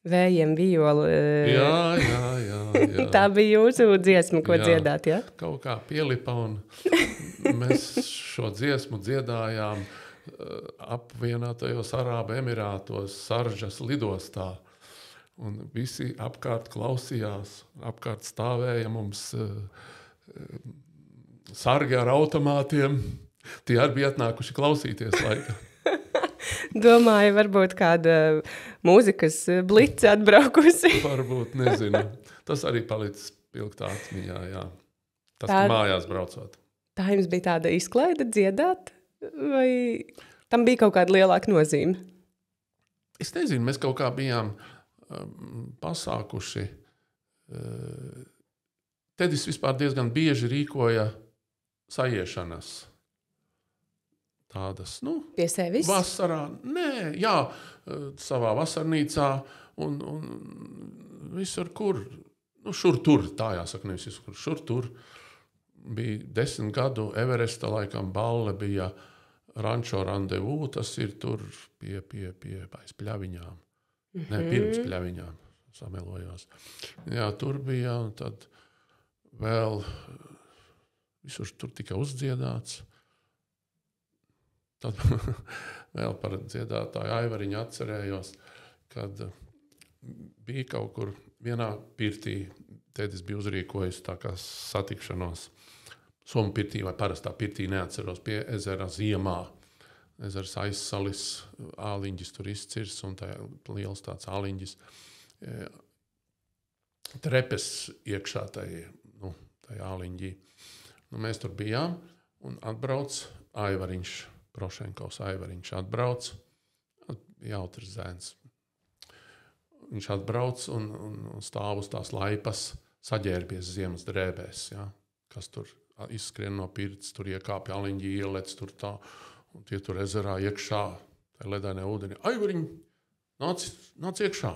vējiem violu. Jā. Tā bija jūsu dziesma, ko dziedāt, jā? Kaut kā pielipa, un mēs šo dziesmu dziedājām apvienotajos Arābu Emirātos, Saržas lidostā. Un visi apkārt klausījās, apkārt stāvēja mums sargi ar automātiem. Tie arī bija atnākuši klausīties laika. Domāju, varbūt kāda mūzikas blice atbraukusi. Varbūt, nezinu. Tas arī palicis pilgtā atmiņā, jā. Tas mājās braucot. Tā jums bija tāda izklaide dziedāt? Vai tam bija kaut kāda lielāka nozīme? Es nezinu, mēs kaut kā bijām pasākuši Tedis vispār diezgan bieži rīkoja sajiešanas. Tādas, pie sevis? Vasarā, savā vasarnīcā un visur, kur, šur tur, tā jāsaka, nevis visur, šur tur. Bija 10 gadu Everesta, laikam, balle bija Rančo Randevu, tas ir tur pie aiz Pļaviņām. Ne, pirms Pļaviņām, samelojos. Jā, tur bija, un tad vēl visur tur tika uzdziedāts. Tad vēl par dziedātāju Aivariņu atcerējos, kad bija kaut kur vienā pirtī, Tēdis bija uzrīkojis tā kā satikšanos. Somu pirtī vai parastā pirtī, neatceros, pie ezera ziemā. Ezers aizsalis, āliņģis tur izcirs, un tā liels tāds āliņģis. Trepes iekšā tajā āliņģī. Mēs tur bijām, un atbrauc Aivariņš, Prošenkovs Aivariņš atbrauc, jautrs zēns. Viņš atbrauc un stāv uz tās laipas, saģērbies ziemas drēbēs, kas tur izskrien no pirts, tur iekāpja āliņģi, ielec tur tā, un tie tur ezerā iekšā, tā ledainē ūdeni. Aivariņ, nāc iekšā.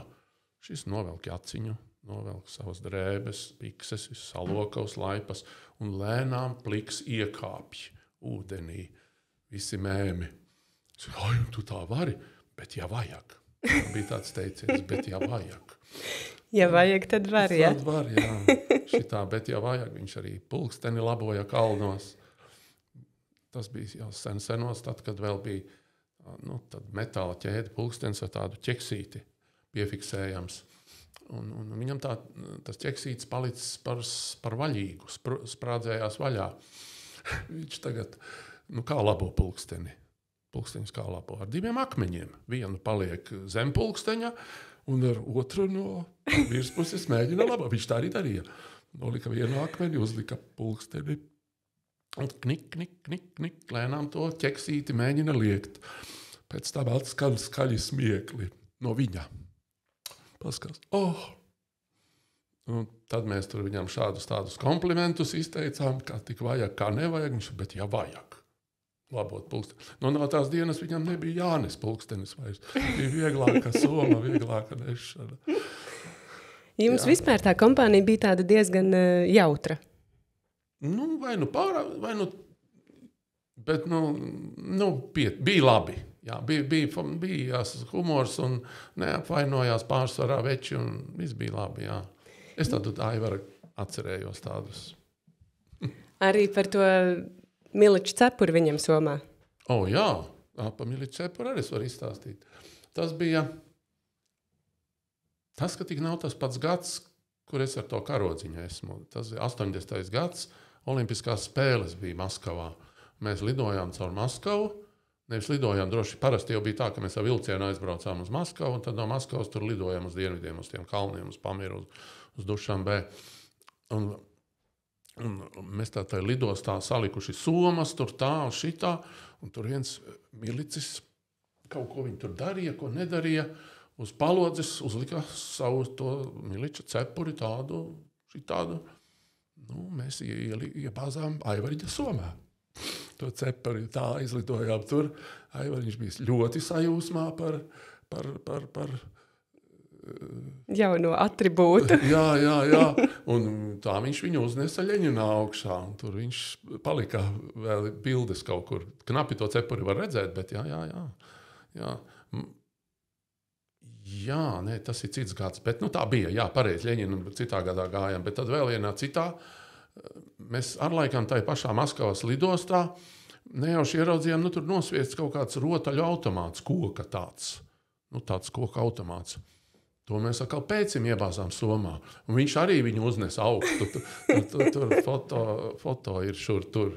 Šis novelk aciņu, novelk savas drēbes, pikses, visu saloka uz laipas, un lēnām pliks iekāpj ūdenī. Visi mēmi. Ai, tu tā vari, bet ja vajag. Bija tāds teiciens, bet ja vajag. Ja vajag, tad var, ja? Tad var, jā. Šitā, bet ja vajag, viņš arī pulksteni laboja kalnos. Tas bija jau senos, tad, kad vēl bija tad metāla ķēde pulkstenis ar tādu ķeksīti piefiksējams. Un viņam tas ķeksītis palicis par vaļīgu, sprādzējās vaļā. Viņš tagad... kā labo pulksteni? Pulksteņus kā labo? Ar 2 akmeņiem. Vienu paliek zem pulksteņa, un ar otru no virspuses mēģina labot. Viņš tā arī darīja. Nolika vienu akmeni, uzlika pulksteni. Un knik, lēnām to ķeksīti mēģina liekt. Pēc tam atskan skaļi smiekli no viņa. Paskās, Un tad mēs tur viņam tādus komplimentus izteicām, kā tik vajag, kā nevajag, bet ja vajag. Labot pulksteni. No tās dienas viņam nebija jānes pulkstenis vairs. Bija vieglāka soma, vieglāka nešana. Jums vispār tā kompānija bija tāda diezgan jautra? Bet bija labi. Jā, bija humors un neapvainojās pārsvarā veči un viss bija labi, jā. Es tādu Aivaru atcerējos tādus. Arī par to Miliču cepuri viņam somā. Jā, pa Miliču cepuri arī es varu izstāstīt. Tas bija, ka tik nav tas pats gads, kur es ar to karodziņu esmu. Tas ir 80. gads, Olimpiskās spēles bija Maskavā. Mēs lidojām caur Maskavu, nevis lidojām droši, parasti jau bija tā, ka mēs ar vilcienu aizbraucām uz Maskavu, un tad no Maskavas tur lidojām uz dienvidiem, uz tiem kalniem, uz Pamiru, uz Dušanbē. Un mēs tā lidostā salikuši somas, tur tā un šitā, un tur viens milicis kaut ko viņi tur darīja, ko nedarīja, uz palodzes uzlika savu to Miliča cepuri tādu, šitādu. Mēs iebāzām Aivariņa somā. To cepuri tā izlidojām tur. Aivariņš bija ļoti sajūsmā par jauno atribūtu. Jā. Un tā viņš viņu uznesa Ļeņina augšā. Un tur viņš palika vēl bildes kaut kur. Knapi to cepuri var redzēt, bet jā. Jā, nē, tas ir cits gads. Bet tā bija, jā, pareizi, Ļeņina citā gadā gājām. Bet tad vēl vienā citā, mēs ar laikam tai pašā Maskavas lidostā nejauši ieraudzījām, tur nosviests kaut kāds rotaļu automāts, koka tāds. Tāds koka automāts. To mēs atkal pēcim iebāzām somā. Un viņš arī viņu uznes augstu. Tur foto ir šur tur.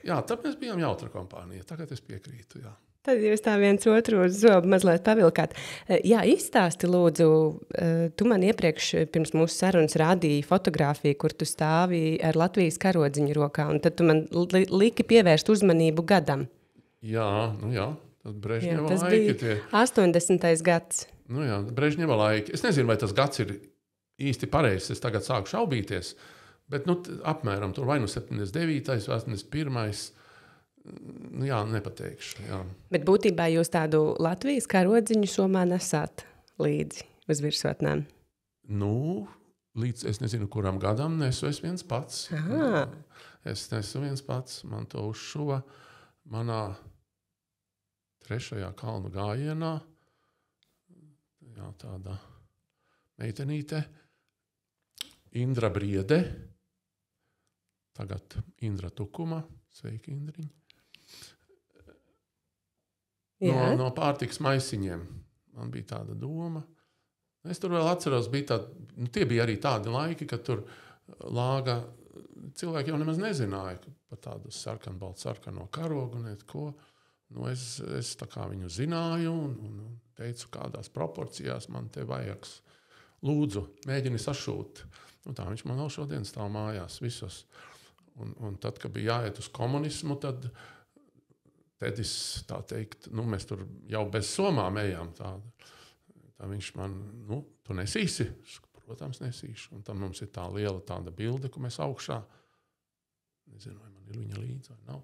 Jā, tad mēs bijām jautra kompānija. Tagad es piekrītu, jā. Tad jūs tā viens otru uz zobu mazliet pavilkāt. Jā, izstāsti lūdzu, tu man iepriekš pirms mūsu sarunas rādīji fotogrāfiju, kur tu stāvi ar Latvijas karodziņu rokā, un tad tu man liki pievērst uzmanību gadam. Jā, tad Brežņeva laiki. Tas bija 80. gads. Brežņeva laiki. Es nezinu, vai tas gads ir īsti pareizs, es tagad sāku šaubīties, bet apmēram tur vai 79. vai 81. Jā, nepateikšu. Jā. Bet būtībā jūs tādu Latvijas karodziņu somā nesāt līdzi uz virsotnēm? Līdz es nezinu, kuram gadam nesu es viens pats. Aha. Es nesu viens pats. Man to uzšuva manā 3. kalnu gājienā. Jā, tāda meitenīte. Indra Briede. Tagad Indra Tukuma. Sveiki, Indriņ. No pārtikas maisiņiem. Man bija tāda doma. Es tur vēl atceros, tie bija arī tādi laiki, kad tur lāga cilvēki jau nemaz nezināja par tādu sarkano karogu, neko. Es tā kā viņu zināju un teicu, kādās proporcijās man te vajag. Lūdzu, mēģini sašūt. Tā viņš man vēl šodien stāv mājās visos. Un tad, kad bija jāiet uz komunismu, tad Tedis, tā teikt, mēs tur jau bez somām ejām tādu. Tā viņš man, tu nesīsi? Protams, nesīšu. Un tam mums ir tā liela tāda bilde, ko mēs augšā. Nezinu, vai man ir viņa līdzi vai nav.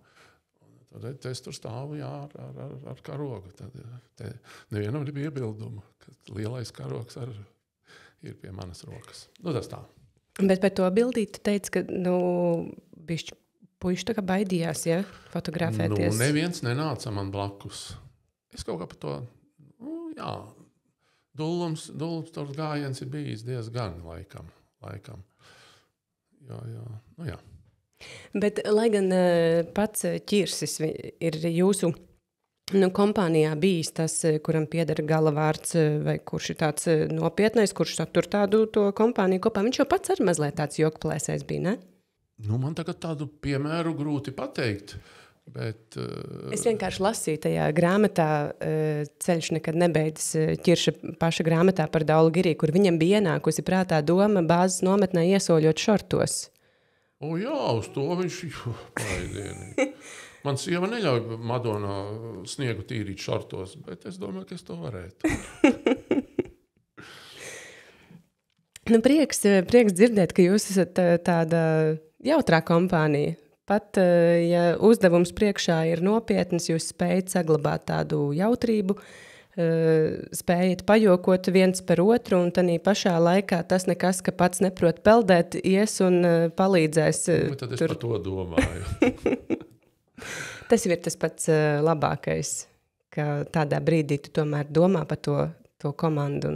Un tad es tur stāvu, jā, ar karogu. Tad nevienam bija iebildumu, ka lielais karogs ir pie manas rokas. Tas tā. Bet par to bildīt tu teici, ka, bišķi puiši tā kā baidījās, ja, fotografēties. Neviens nenāca man blakus. Es kaut kā par to, jā, Dullums tur gājiens ir bijis diezgan laikam. Jā. Bet, lai gan pats Ķirsis ir jūsu kompānijā bijis tas, kuram pieder galavārds, vai kurš ir tāds nopietnais, kurš satur tādu to kompāniju kopā, viņš jau pats arī mazliet tāds jokplēsais bija, ne? Man tagad tādu piemēru grūti pateikt, bet... Es vienkārši lasīju tajā grāmatā, Ceļš nekad nebeidzas Ķirša paša grāmatā par Daulu Girī, kur viņam bija ienākusi prātā doma bāzes nometnē iesoļot šortos. Jā, uz to viņš... Paidieni. Man sieva neļauj Madonā sniegu tīrīt šortos, bet es domāju, ka es to varētu. Prieks dzirdēt, ka jūs esat tāda jautrā kompānija. Pat, ja uzdevums priekšā ir nopietns, jūs spējat saglabāt tādu jautrību, spējat pajokot viens par otru, un tanī pašā laikā tas nekas, ka pats neprot peldēt, ies un palīdzēs. Tad es par to domāju. Tas ir tas pats labākais, ka tādā brīdī tu tomēr domā par to komandu,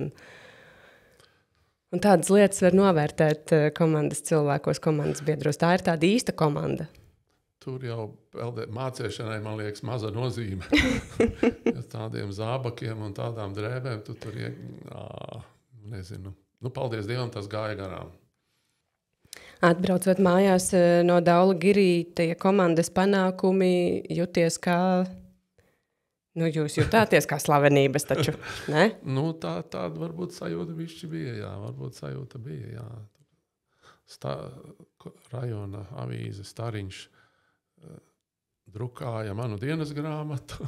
un tādas lietas var novērtēt komandas cilvēkos, komandas biedros. Tā ir tāda īsta komanda. Tur jau mācēšanai, man liekas, maza nozīme. Tādiem zābakiem un tādām drēbēm tu tur nezinu. Paldies Dievam, tas gāja garām. Atbraucot mājās no Daula Girī, tie komandas panākumi jūties kā... jūs jutāties kā slavenības taču, ne? Tāda varbūt sajūta bišķi bija, jā. Varbūt sajūta bija, jā. Rajona avīze Stariņš drukāja manu dienas grāmatu.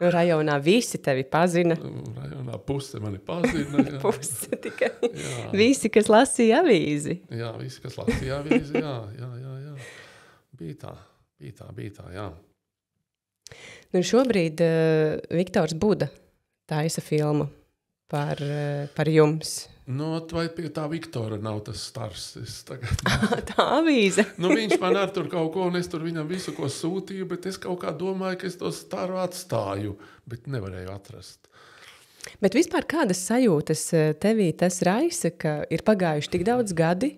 Rajonā visi tevi pazina. Rajonā puse mani pazina. Jā. Puse tikai. Jā. Visi, kas lasīja avīzi. Jā, visi, kas lasīja avīzi, jā. Bija tā, jā. Šobrīd Viktors Buda taisa filmu par jums. Vai pie tā Viktora nav tas stars? Tā avīze. Viņš man ar tur kaut ko, un es tur viņam visu, ko sūtīju, bet es kaut kā domāju, ka es to staru atstāju, bet nevarēju atrast. Bet vispār kādas sajūtas tevī tas raisa, ka ir pagājuši tik daudz gadi,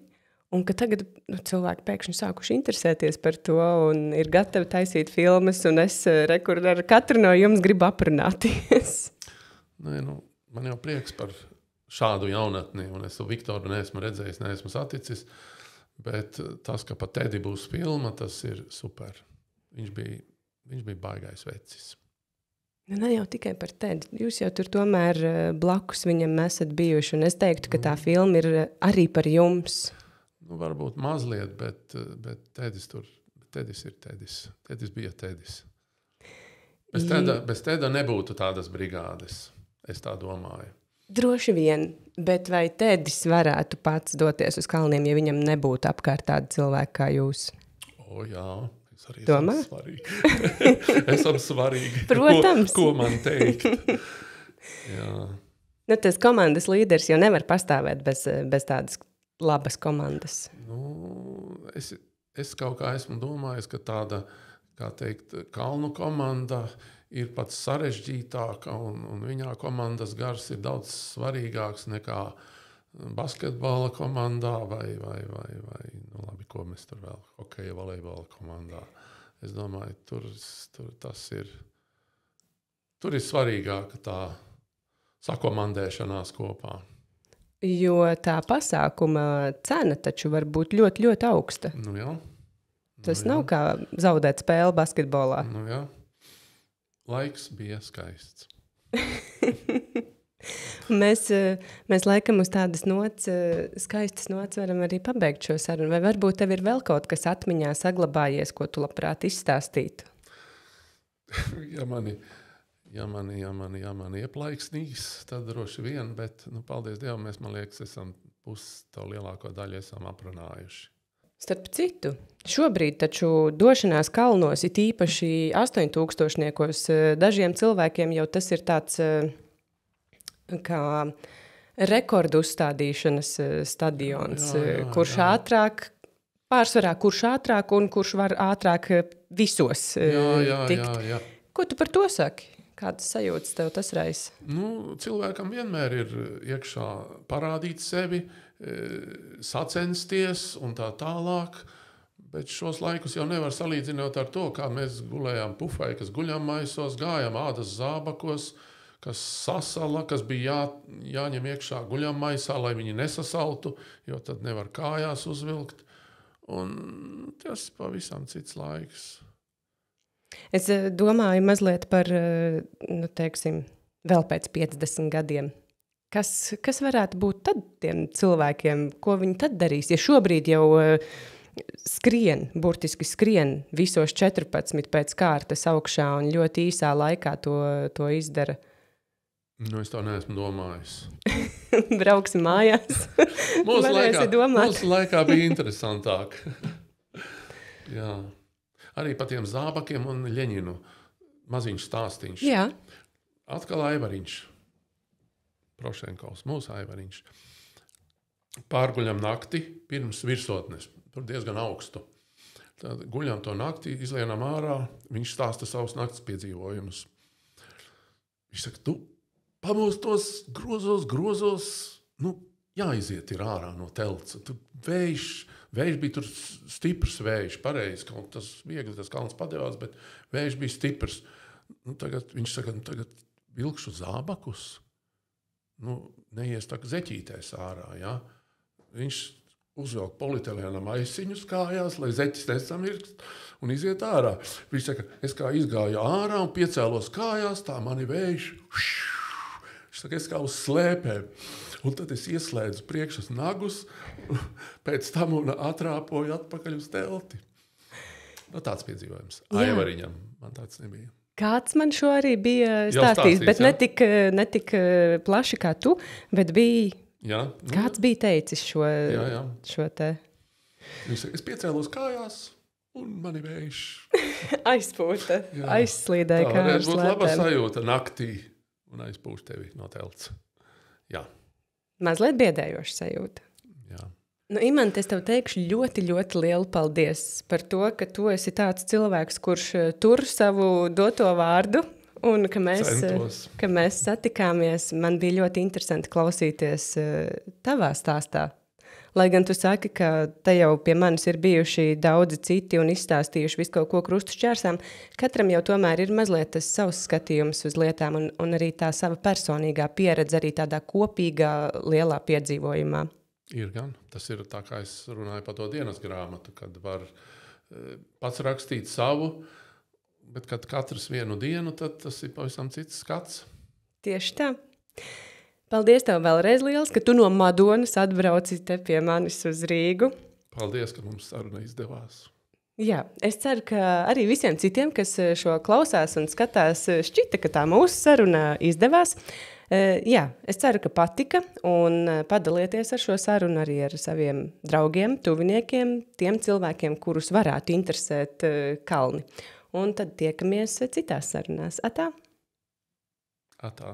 un ka tagad cilvēki pēkšņi sākuši interesēties par to un ir gatavi taisīt filmas, un es ar katru no jums gribu aprunāties. Man jau prieks par šādu jaunatni, un es Viktoru neesmu redzējis, neesmu saticis, bet tas, ka pat Tedi būs filma, tas ir super. Viņš bija baigais vecis. Ne jau tikai par Tedi. Jūs jau tur tomēr blakus viņam esat bijuši, un es teiktu, ka tā filma ir arī par jums. Varbūt mazliet, bet Tedis ir Tedis. Tedis bija Tedis. Bez Teda nebūtu tādas brigādes, es tā domāju. Droši vien, bet vai Tedis varētu pats doties uz kalniem, ja viņam nebūtu apkārt tādi cilvēki kā jūs? O, jā, es arī Domā? esam svarīgi. Esam svarīgi. Protams. Ko man teikt? Jā. Nu, tas komandas līderis jau nevar pastāvēt bez tādas labas komandas. Nu, es kaut kā esmu domājis, ka tāda, kā teikt, kalnu komanda ir pats sarežģītāka, un viņā komandas gars ir daudz svarīgāks nekā basketbola komandā vai nu labi, ko mēs tur vēl, hokeja, volejbola komandā. Es domāju, tur ir svarīgāka tā sakomandēšanās kopā. Jo tā pasākuma cena taču var būt ļoti, ļoti augsta. Nu jā. Tas nav kā zaudēt spēli basketbolā. Nu jā. Laiks bija skaists. Mēs laikam uz tādas skaistas nots varam arī pabeigt šo sarunu. Vai varbūt tev ir vēl kaut kas atmiņā saglabājies, ko tu labprāt izstāstītu? Ja mani ieplaiksnīs, tad droši vien, bet, paldies Dievam, mēs, man liekas, esam to lielāko daļu esam aprunājuši. Starp citu, šobrīd taču došanās kalnos, it īpaši 8000-niekos, dažiem cilvēkiem jau tas ir tāds kā rekordu uzstādīšanas stadions, kurš ātrāk, pārsvarā kurš ātrāk un kurš var ātrāk visos tikt. Jā. Ko tu par to saki? Kādas sajūtas tev tas raisa? Cilvēkam vienmēr ir iekšā parādīt sevi, sacensties un tā tālāk, bet šos laikus jau nevar salīdzināt ar to, kā mēs gulējām pufai, kas guļam maisos, gājām ādas zābakos, kas sasala, kas bija jāņem iekšā guļam maisā, lai viņi nesasaltu, jo tad nevar kājās uzvilkt. Un tas pavisam cits laiks. Es domāju mazliet par, teiksim, vēl pēc 50 gadiem. Kas varētu būt tad tiem cilvēkiem, ko viņi tad darīs? Ja šobrīd jau burtiski skrien visos 14 pēc kārtas augšā un ļoti īsā laikā to izdara. Es tā neesmu domājis. Brauksim mājās. Mūsu laikā bija interesantāk. Jā. Arī par tiem zābakiem un Ļeņinu. Maziņš stāstīņš. Jā. Atkal Aivariņš. Prošenkovs, mūsu Aivariņš. Pārguļam nakti pirms virsotnes. Tur diezgan augstu. Tad guļam to nakti, izlienam ārā. Viņš stāsta savus nakts piedzīvojumus. Viņš saka, tu pamostos grozos, jāiziet ir ārā no telca. Tur vējš bija tur stiprs vējš, pareizi, kaut tas viegli, tas kalns padevās, bet vējš bija stiprs. Tagad viņš saka, tagad vilkšu zābakus, neies tā zeķītēs ārā, ja? Viņš uzvelk polietilēna maisiņus kājās, lai zeķis nesamirkst un iziet ārā. Viņš saka, es kā izgāju ārā un piecēlos kājās, tā mani vējš. Viņš saka, es kā uz slēpēm. Un tad es ieslēdzu priekšas nagus, pēc tam un atrāpoju atpakaļ uz telti. Tāds piedzīvojums. Aivariņam man tāds nebija. Kāds man šo arī bija stāstījis, bet ne tik plaši kā tu, bet bija... Jā. Kāds bija teicis šo te? Viņš saka, es piecēlos kājās un mani vējš. Aizpūta, aizslīdēja kā ar slēpēm. Tā varētu būt laba sajūta naktī un aizpūš tevi no telts. Jā. Mazliet biedējoša sajūta. Jā. Imante, es tev teikšu ļoti, ļoti lielu paldies par to, ka tu esi tāds cilvēks, kurš tur savu doto vārdu un ka mēs satikāmies. Man bija ļoti interesanti klausīties tavā stāstā. Lai gan tu saki, ka te jau pie manis ir bijuši daudzi citi un izstāstījuši visu kaut ko krustu šķērsām, katram jau tomēr ir mazliet tas savs skatījums uz lietām un arī tā sava personīgā pieredze arī tādā kopīgā lielā piedzīvojumā. Ir gan. Tas ir tā, kā es runāju par to dienas grāmatu, kad var pats rakstīt savu, bet kad katrs vienu dienu, tad tas ir pavisam cits skats. Tieši tā. Paldies tev vēlreiz liels, ka tu no Madonas atbrauci te pie manis uz Rīgu. Paldies, ka mums saruna izdevās. Jā, es ceru, ka arī visiem citiem, kas šo klausās un skatās, šķita, ka tā mūsu saruna izdevās. Jā, es ceru, ka patika un padalieties ar šo sarunu arī ar saviem draugiem, tuviniekiem, tiem cilvēkiem, kurus varētu interesēt kalni. Un tad tiekamies citās sarunās. Atā! Atā.